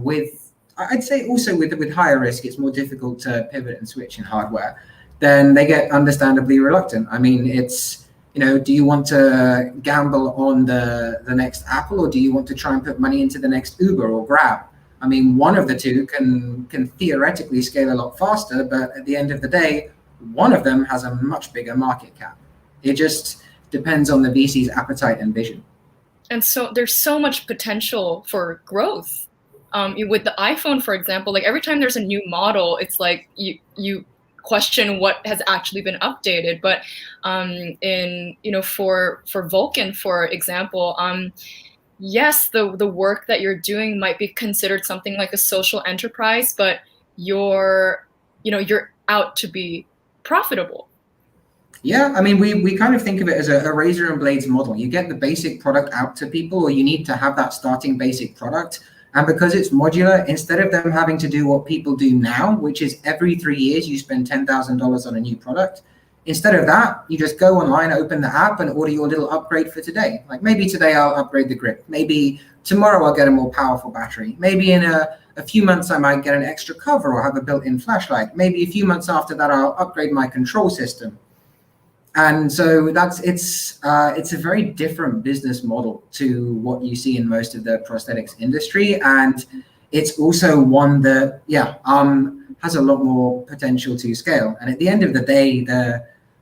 with, I'd say also with higher risk, it's more difficult to pivot and switch in hardware. Then they get understandably reluctant. I mean, it's, do you want to gamble on the next Apple or do you want to try and put money into the next Uber or Grab? I mean, one of the two can theoretically scale a lot faster, but at the end of the day, one of them has a much bigger market cap. It just depends on the VC's appetite and vision. And so there's so much potential for growth. With the iPhone, for example, like every time there's a new model, it's like you question what has actually been updated. But for Vulcan, for example, yes, the work that you're doing might be considered something like a social enterprise, but you're out to be profitable. Yeah, I mean, we kind of think of it as a razor and blades model. You get the basic product out to people, or you need to have that starting basic product. And because it's modular, instead of them having to do what people do now, which is every 3 years you spend $10,000 on a new product, instead of that, you just go online, open the app, and order your little upgrade for today. Like maybe today I'll upgrade the grip. Maybe tomorrow I'll get a more powerful battery. Maybe in a few months I might get an extra cover or have a built-in flashlight. Maybe a few months after that I'll upgrade my control system. And so it's a very different business model to what you see in most of the prosthetics industry, and it's also one that has a lot more potential to scale. And at the end of the day,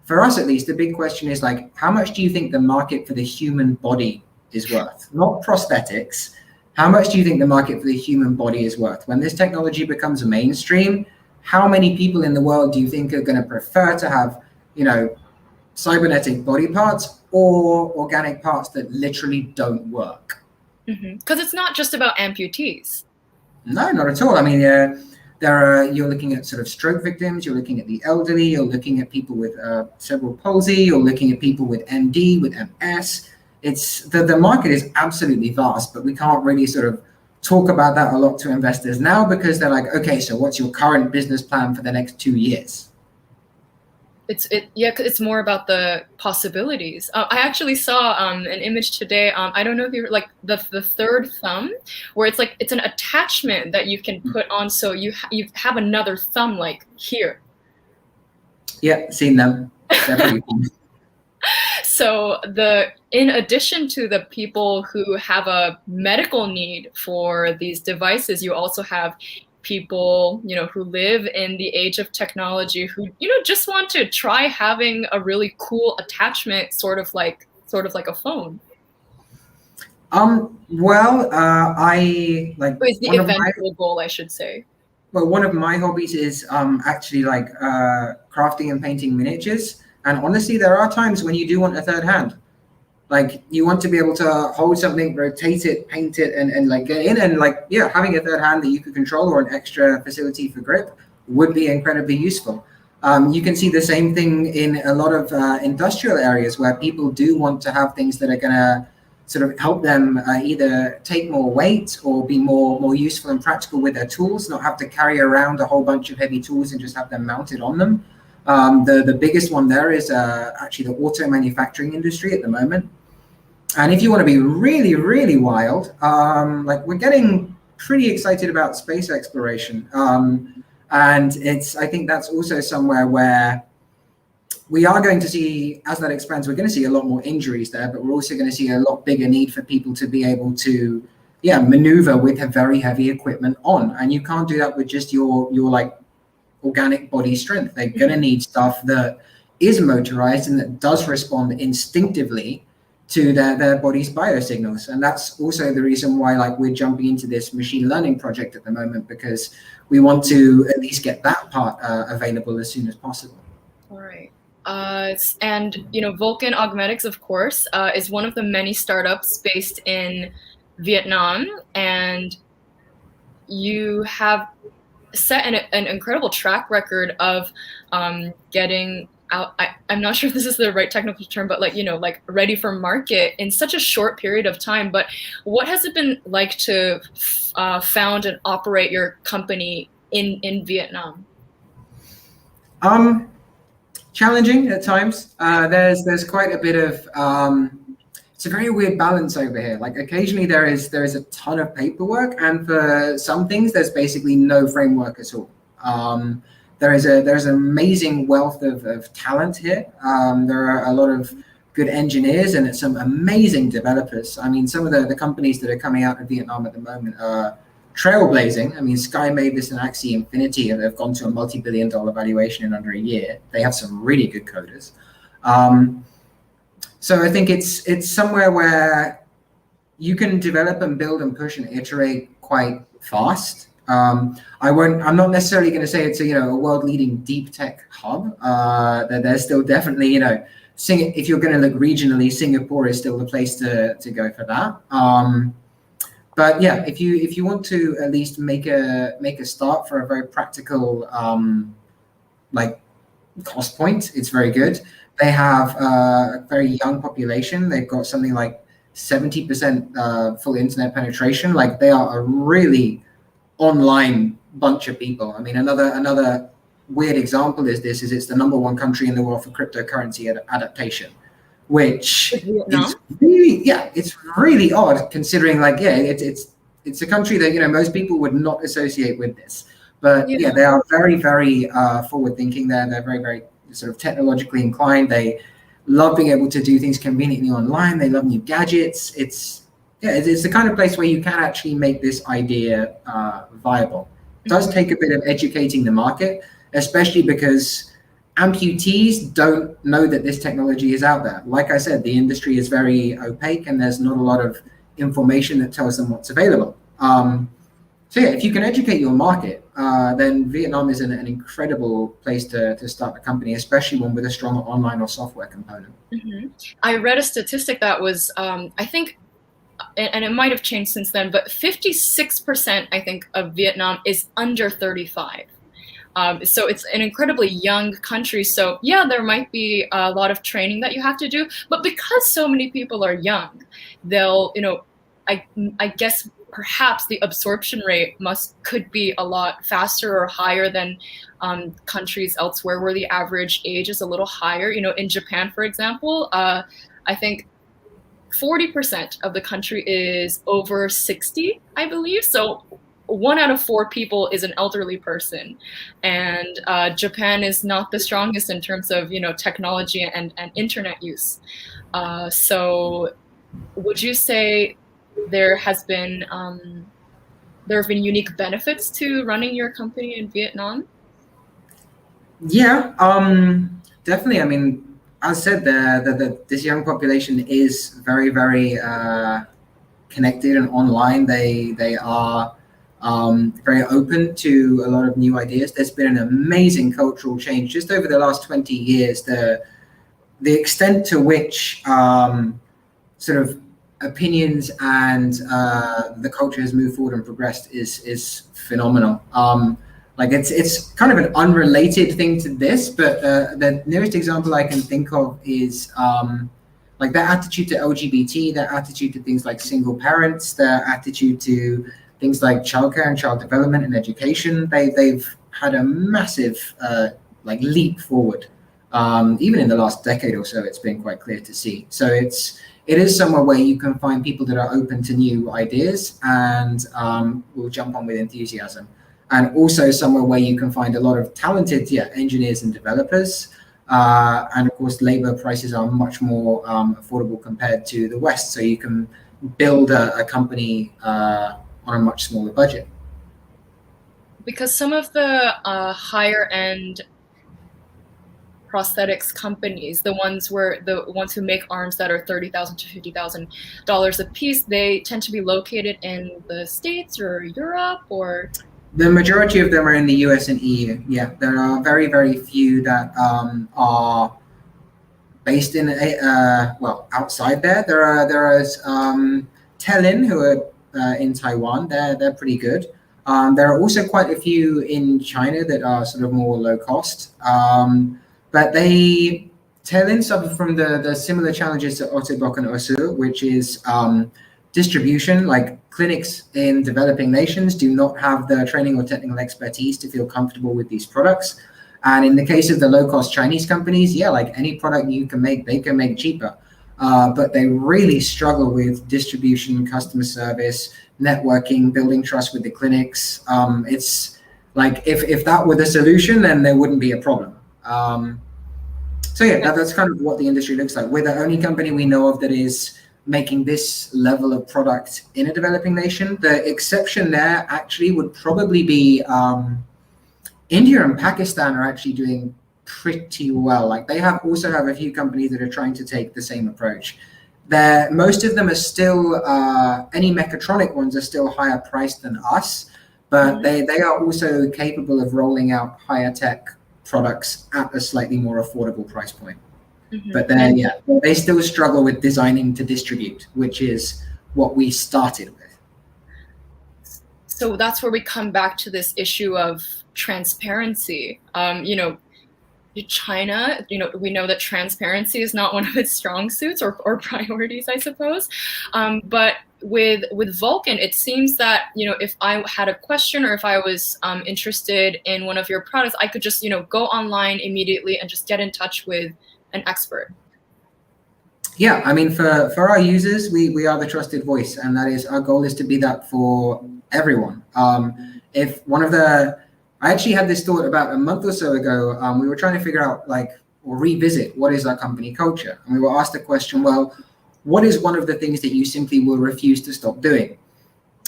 for us at least, the big question is like, how much do you think the market for the human body is worth? Not prosthetics. How much do you think the market for the human body is worth? When this technology becomes mainstream, how many people in the world do you think are going to prefer to have, cybernetic body parts or organic parts that literally don't work? Because it's not just about amputees. No, not at all. I mean, you're looking at sort of stroke victims, you're looking at the elderly, you're looking at people with cerebral palsy, you're looking at people with MD, with MS. It's the market is absolutely vast, but we can't really sort of talk about that a lot to investors now because they're like, okay, so what's your current business plan for the next 2 years? It's more about the possibilities. I actually saw an image today. I don't know if you're like the third thumb, where it's an attachment that you can put on, so you have another thumb like here. Yeah, seen them. They're pretty cool. So in addition to the people who have a medical need for these devices, you also have people, who live in the age of technology who, just want to try having a really cool attachment, sort of like a phone. I like. Is the eventual goal, I should say. Well, one of my hobbies is actually like crafting and painting miniatures. And honestly, there are times when you do want a third hand. Like you want to be able to hold something, rotate it, paint it, and like get in and like, yeah, having a third hand that you could control or an extra facility for grip would be incredibly useful. You can see the same thing in a lot of industrial areas where people do want to have things that are going to sort of help them either take more weight or be more useful and practical with their tools, not have to carry around a whole bunch of heavy tools and just have them mounted on them. The biggest one there is actually the auto manufacturing industry at the moment. And if you want to be really, really wild, like we're getting pretty excited about space exploration. And I think that's also somewhere where we are going to see, as that expands, we're going to see a lot more injuries there, but we're also going to see a lot bigger need for people to be able to, maneuver with very heavy equipment on. And you can't do that with just your like organic body strength. They're going to need stuff that is motorized and that does respond instinctively to their body's biosignals. And that's also the reason why like we're jumping into this machine learning project at the moment, because we want to at least get that part available as soon as possible. All right. And Vulcan Augmetics, of course, is one of the many startups based in Vietnam, and you have set an incredible track record of getting out. I'm not sure if this is the right technical term, but like ready for market in such a short period of time. But what has it been like to found and operate your company in Vietnam? Challenging at times. There's quite a bit of it's a very weird balance over here. Like occasionally there is a ton of paperwork, and for some things there's basically no framework at all. There's an amazing wealth of talent here. There are a lot of good engineers and some amazing developers. I mean, some of the companies that are coming out of Vietnam at the moment are trailblazing. I mean, Sky Mavis and Axie Infinity have gone to a multi-billion-dollar valuation in under a year. They have some really good coders. So I think it's somewhere where you can develop and build and push and iterate quite fast. I'm not necessarily going to say it's a world-leading deep tech hub. There's still definitely if you're going to look regionally, Singapore is still the place to go for that. But yeah, if you want to at least make a start for a very practical like cost point, it's very good. They have a very young population. They've got something like 70% full internet penetration. Like they are a really online bunch of people. I mean, another weird example is it's the #1 country in the world for cryptocurrency adaptation, which is really, it's really odd considering it's a country that most people would not associate with this. But they are very, very forward thinking. They're very, very sort of technologically inclined. They love being able to do things conveniently online. They love new gadgets. It's the kind of place where you can actually make this idea viable. It does take a bit of educating the market, especially because amputees don't know that this technology is out there. Like I said, the industry is very opaque and there's not a lot of information that tells them what's available. So if you can educate your market, then Vietnam is an incredible place to start a company, especially one with a strong online or software component. Mm-hmm. I read a statistic that was, I think, and it might have changed since then, but 56%, I think, of Vietnam is under 35. So it's an incredibly young country. So yeah, there might be a lot of training that you have to do, but because so many people are young, they'll, I guess perhaps the absorption rate could be a lot faster or higher than countries elsewhere where the average age is a little higher. In Japan, for example, I think 40% of the country is over 60, I believe. So 1 out of 4 people is an elderly person, and Japan is not the strongest in terms of technology and internet use. So would you say there have been unique benefits to running your company in Vietnam? Yeah, definitely. I mean, as I said, this young population is very, very connected and online. They are very open to a lot of new ideas. There's been an amazing cultural change just over the last 20 years. The extent to which sort of opinions and the culture has moved forward and progressed is phenomenal. Like it's kind of an unrelated thing to this, but the nearest example I can think of is like their attitude to LGBT, their attitude to things like single parents, their attitude to things like childcare and child development and education. They've had a massive like leap forward. Even in the last decade or so, it's been quite clear to see. So it is somewhere where you can find people that are open to new ideas and will jump on with enthusiasm. And also somewhere where you can find a lot of talented engineers and developers. And of course, labor prices are much more affordable compared to the West. So you can build a company on a much smaller budget. Because some of the higher end prosthetics companies, the ones who make arms that are $30,000 to $50,000 a piece, they tend to be located in the States or Europe, or the majority of them are in the US and EU. Yeah, there are very, very few that are based in outside there. There is Telin, who are in Taiwan. They're pretty good. There are also quite a few in China that are sort of more low cost. But Telin suffer from the similar challenges to Ottobock and Osu, which is distribution. Like clinics in developing nations do not have the training or technical expertise to feel comfortable with these products. And in the case of the low-cost Chinese companies, like any product you can make, they can make cheaper. But they really struggle with distribution, customer service, networking, building trust with the clinics. It's like if that were the solution, then there wouldn't be a problem. That's kind of what the industry looks like. We're the only company we know of that is making this level of product in a developing nation. The exception there actually would probably be India and Pakistan are actually doing pretty well. Like they also have a few companies that are trying to take the same approach. Most of them are still, any mechatronic ones are still higher priced than us, but they are also capable of rolling out higher tech products at a slightly more affordable price point. But then, they still struggle with designing to distribute, which is what we started with. So that's where we come back to this issue of transparency. China, we know that transparency is not one of its strong suits or priorities, I suppose. But with Vulcan, it seems that, if I had a question or if I was interested in one of your products, I could just, go online immediately and just get in touch with an expert. Yeah, I mean, for our users, we are the trusted voice, and that is our goal is to be that for everyone. I actually had this thought about a month or so ago. We were trying to figure out or revisit what is our company culture. And we were asked the question, well, what is one of the things that you simply will refuse to stop doing?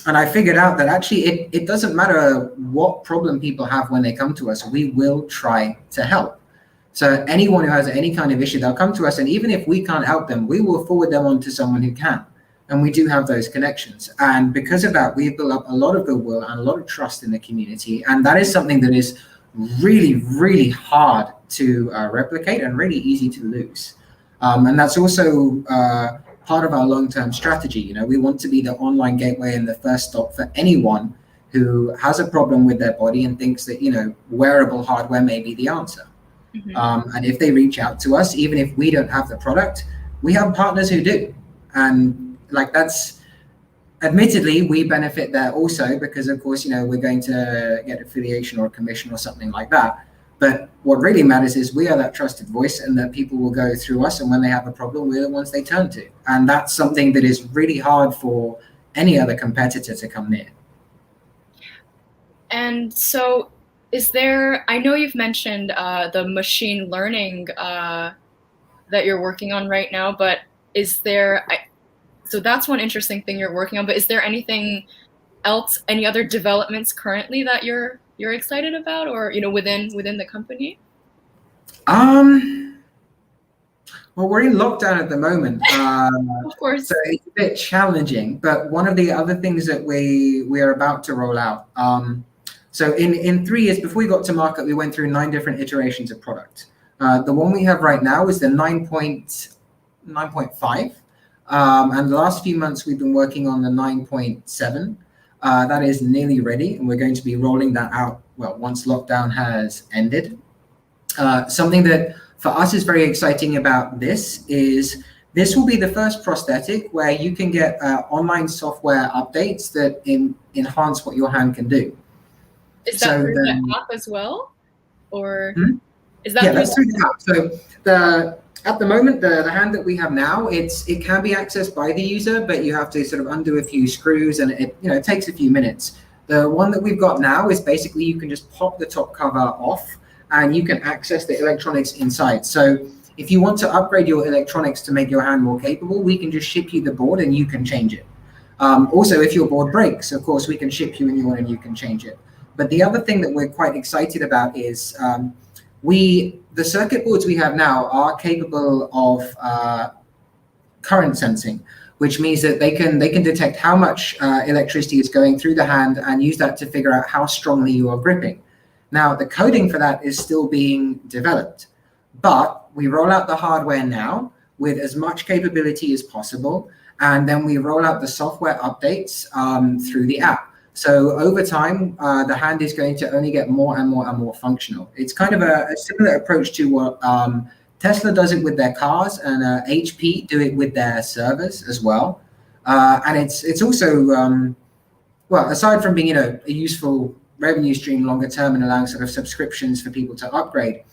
And I figured out that actually it doesn't matter what problem people have when they come to us, we will try to help. So anyone who has any kind of issue, they'll come to us. And even if we can't help them, we will forward them on to someone who can. And we do have those connections. And because of that, we've built up a lot of goodwill and a lot of trust in the community. And that is something that is really, really hard to replicate and really easy to lose. And that's also part of our long-term strategy. We want to be the online gateway and the first stop for anyone who has a problem with their body and thinks that, wearable hardware may be the answer. And if they reach out to us, even if we don't have the product, we have partners who do. And that's admittedly we benefit there also because of course we're going to get affiliation or a commission or something like that, but what really matters is we are that trusted voice and that people will go through us, and when they have a problem we're the ones they turn to, and that's something that is really hard for any other competitor to come near. And so I know you've mentioned the machine learning that you're working on right now, but so that's one interesting thing you're working on, but is there anything else, any other developments currently that you're excited about, or within the company? Well, we're in lockdown at the moment. Of course. So it's a bit challenging, but one of the other things that we are about to roll out. So in 3 years before we got to market, we went through 9 different iterations of product. The one we have right now is the 9.5. And the last few months we've been working on the 9.7. That is nearly ready, and we're going to be rolling that out once lockdown has ended. Something that for us is very exciting about this is this will be the first prosthetic where you can get online software updates that enhance what your hand can do. Is that for the app as well, or? Is that Yeah, through that's through the app. So at the moment, the hand that we have now, it can be accessed by the user, but you have to sort of undo a few screws, and it takes a few minutes. The one that we've got now is basically you can just pop the top cover off, and you can access the electronics inside. So if you want to upgrade your electronics to make your hand more capable, we can just ship you the board and you can change it. Also, if your board breaks, of course, we can ship you a new one and you can change it. But the other thing that we're quite excited about is the circuit boards we have now are capable of current sensing, which means that they can detect how much electricity is going through the hand and use that to figure out how strongly you are gripping. Now, the coding for that is still being developed, but we roll out the hardware now with as much capability as possible, and then we roll out the software updates through the app. So over time, the hand is going to only get more and more and more functional. It's kind of a similar approach to what Tesla does it with their cars, and HP do it with their servers as well. And it's also, well, aside from being a useful revenue stream longer term and allowing sort of subscriptions for people to upgrade,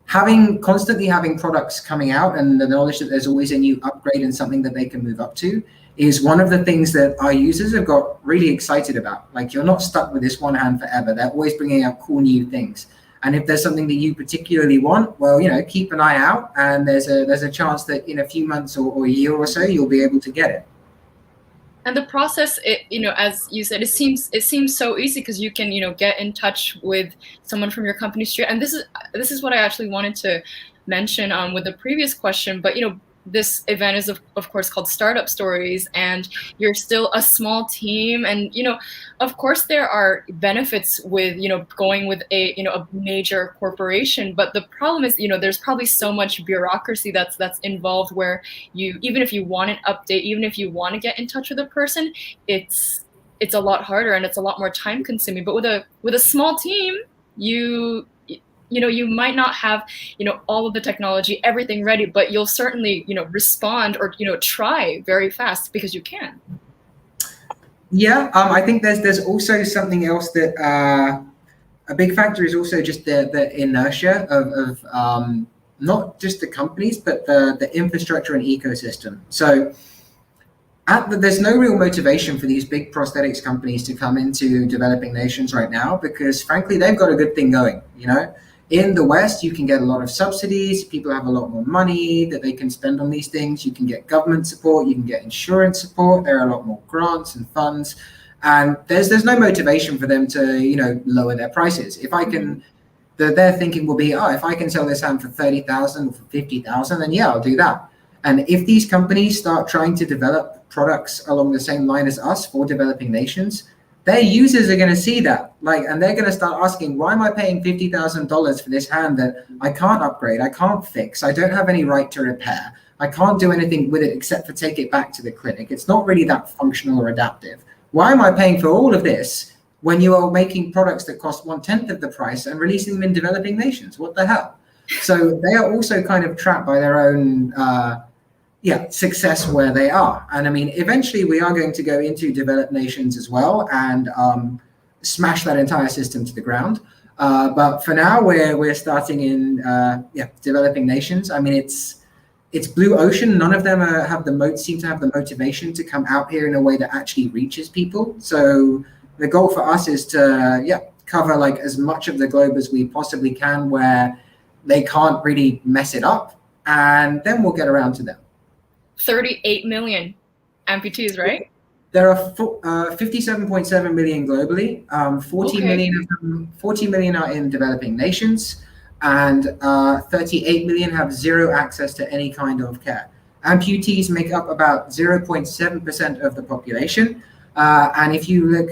constantly having products coming out and the knowledge that there's always a new upgrade and something that they can move up to is one of the things that our users have got really excited about. Like, you're not stuck with this one hand forever. They're always bringing out cool new things. And if there's something that you particularly want, well, keep an eye out, and there's a chance that in a few months or a year or so, you'll be able to get it. And the process, as you said, it seems so easy because you can, get in touch with someone from your company straight. And this is what I actually wanted to mention with the previous question. But this event is of course called Startup Stories, and you're still a small team, and of course there are benefits with going with a major corporation, but the problem is there's probably so much bureaucracy that's involved, where even if you want an update, even if you want to get in touch with a person, it's a lot harder and it's a lot more time consuming. But with a small team, you might not have, all of the technology, everything ready, but you'll certainly, respond or, try very fast because you can. Yeah, I think there's also something else that a big factor is also just the inertia of not just the companies, but the infrastructure and ecosystem. So there's no real motivation for these big prosthetics companies to come into developing nations right now because, frankly, they've got a good thing going, In the West, you can get a lot of subsidies. People have a lot more money that they can spend on these things. You can get government support. You can get insurance support. There are a lot more grants and funds. And there's no motivation for them to, lower their prices. If I can, their thinking will be, if I can sell this hand for 30,000 or for 50,000, then yeah, I'll do that. And if these companies start trying to develop products along the same line as us for developing nations, their users are going to see that, and they're going to start asking, why am I paying $50,000 for this hand that I can't upgrade, I can't fix, I don't have any right to repair, I can't do anything with it except for take it back to the clinic. It's not really that functional or adaptive. Why am I paying for all of this when you are making products that cost 1/10 of the price and releasing them in developing nations? What the hell? So they are also kind of trapped by their own success where they are. And I mean, eventually we are going to go into developed nations as well and smash that entire system to the ground. But for now, we're starting in developing nations. I mean, it's blue ocean. None of them seem to have the motivation to come out here in a way that actually reaches people. So the goal for us is to cover as much of the globe as we possibly can, where they can't really mess it up, and then we'll get around to them. 38 million amputees, right? There are 57.7 million globally. 40 million are in developing nations, and 38 million have zero access to any kind of care. Amputees make up about 0.7% of the population. And if you look,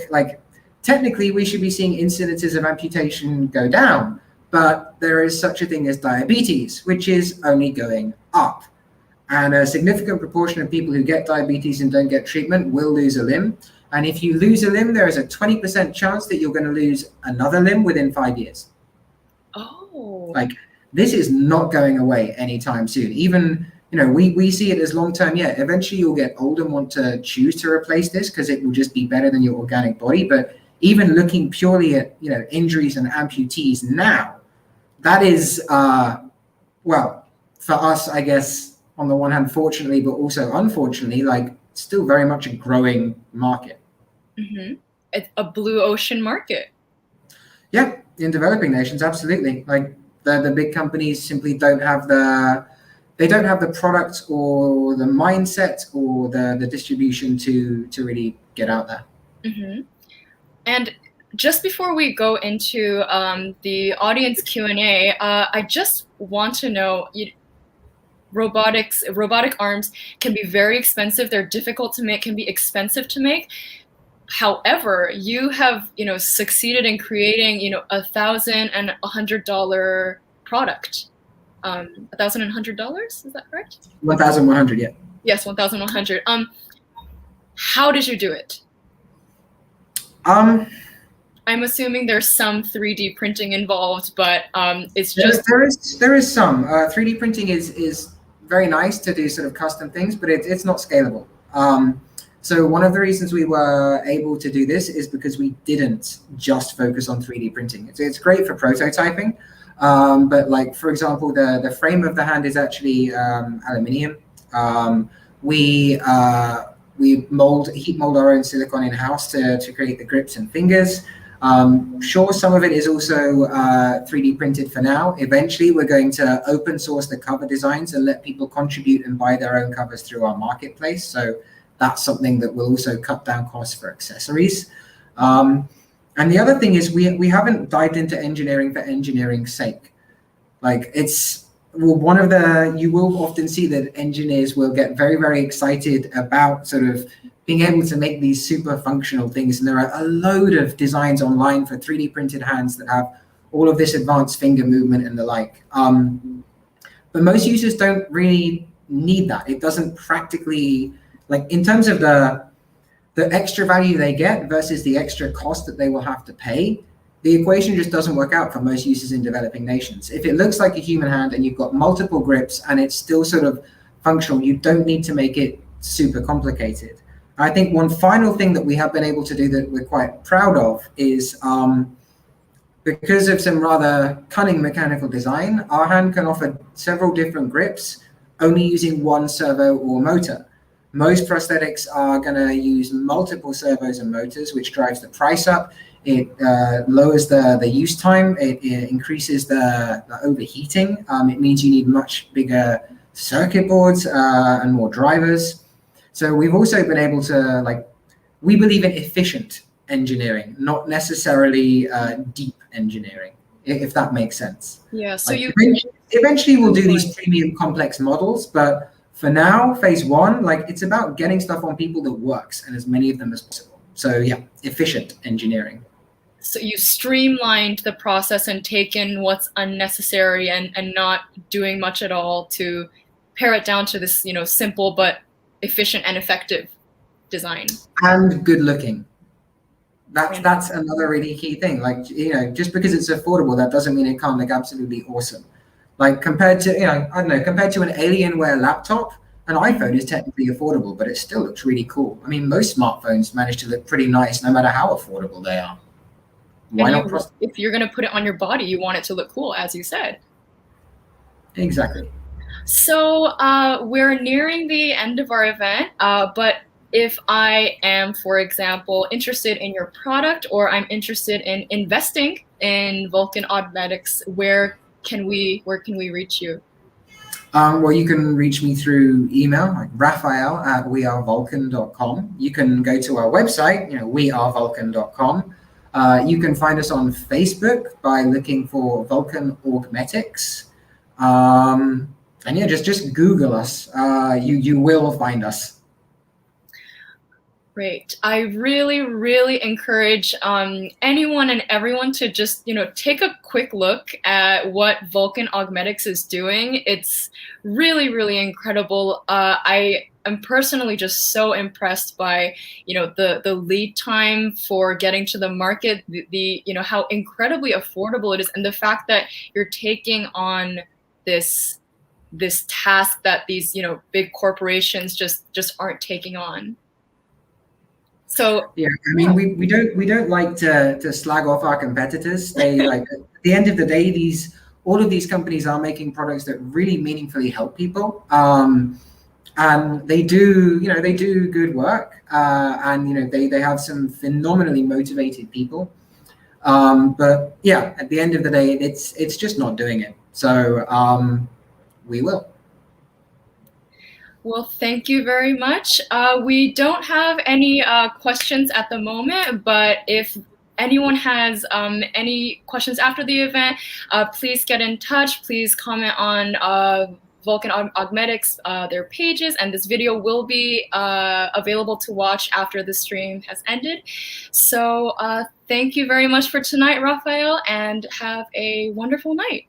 technically we should be seeing incidences of amputation go down, but there is such a thing as diabetes, which is only going up. And a significant proportion of people who get diabetes and don't get treatment will lose a limb. And if you lose a limb, there is a 20% chance that you're going to lose another limb within 5 years. Oh. This is not going away anytime soon. Even, we see it as long-term. Yeah, eventually you'll get old and want to choose to replace this because it will just be better than your organic body. But even looking purely at, injuries and amputees now, that is, well, for us, I guess, on the one hand, fortunately, but also unfortunately, like still very much a growing market. Mm-hmm. It's a blue ocean market. Yeah, in developing nations, absolutely. Like the big companies simply don't have the product or the mindset or the distribution to really get out there. Mm-hmm. And just before we go into the audience Q&A, I just want to know, robotic arms can be very expensive. They're difficult to make, can be expensive to make. However, you have, succeeded in creating, $1,100 product. $1,100, is that correct? 1,100, yeah. Yes, 1,100. How did you do it? Um, I'm assuming there's some 3D printing involved, but it's just there is some 3D printing is very nice to do sort of custom things, but it's not scalable. So one of the reasons we were able to do this is because we didn't just focus on 3D printing. It's great for prototyping, but like for example, the frame of the hand is actually aluminium. We heat mold our own silicone in house to create the grips and fingers. Sure, some of it is also 3D printed for now. Eventually, we're going to open source the cover designs and let people contribute and buy their own covers through our marketplace. So that's something that will also cut down costs for accessories. And the other thing is we haven't dived into engineering for engineering's sake. Like you will often see that engineers will get very, very excited about sort of being able to make these super functional things. And there are a load of designs online for 3D printed hands that have all of this advanced finger movement and the like. But most users don't really need that. It doesn't practically, like in terms of the extra value they get versus the extra cost that they will have to pay, the equation just doesn't work out for most users in developing nations. If it looks like a human hand and you've got multiple grips and it's still sort of functional, you don't need to make it super complicated. I think one final thing that we have been able to do that we're quite proud of is because of some rather cunning mechanical design, our hand can offer several different grips only using one servo or motor. Most prosthetics are going to use multiple servos and motors, which drives the price up. It lowers the use time. It increases the overheating. It means you need much bigger circuit boards and more drivers. So we've also been able to, we believe in efficient engineering, not necessarily deep engineering, if that makes sense. Yeah, so eventually we'll do these premium complex models, but for now, phase one, it's about getting stuff on people that works and as many of them as possible. So yeah, efficient engineering. So you streamlined the process and taken what's unnecessary and not doing much at all to pare it down to this, simple but efficient and effective design. And good looking. That's another really key thing. Just because it's affordable, that doesn't mean it can't look absolutely awesome. Compared to, compared to an Alienware laptop, an iPhone is technically affordable, but it still looks really cool. I mean, most smartphones manage to look pretty nice no matter how affordable they are. Why not? If you're going to put it on your body, you want it to look cool, as you said. Exactly. So we're nearing the end of our event, but if I am, for example, interested in your product or I'm interested in investing in Vulcan Augmetics, where can we reach you? Well, you can reach me through email, Rafael@wearevulcan.com. You can go to our website, wearevulcan.com. You can find us on Facebook by looking for Vulcan Augmetics. And yeah, just Google us. You will find us. Great. I really, really encourage anyone and everyone to just, take a quick look at what Vulcan Augmetics is doing. It's really, really incredible. I am personally just so impressed by, the lead time for getting to the market, the how incredibly affordable it is, and the fact that you're taking on this task that these, big corporations just aren't taking on. So yeah, I mean, we don't like to slag off our competitors. They at the end of the day, these all of these companies are making products that really meaningfully help people. And they do good work, and they have some phenomenally motivated people. But yeah, at the end of the day, it's just not doing it. So we will. Well, thank you very much. We don't have any questions at the moment, but if anyone has any questions after the event, please get in touch. Please comment on Vulcan Augmetics, their pages, and this video will be available to watch after the stream has ended. So thank you very much for tonight, Rafael, and have a wonderful night.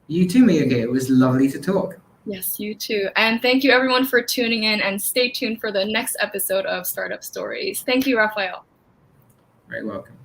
You too, Miyuki. It was lovely to talk. Yes, you too. And thank you everyone for tuning in, and stay tuned for the next episode of Startup Stories. Thank you, Rafael. Very welcome.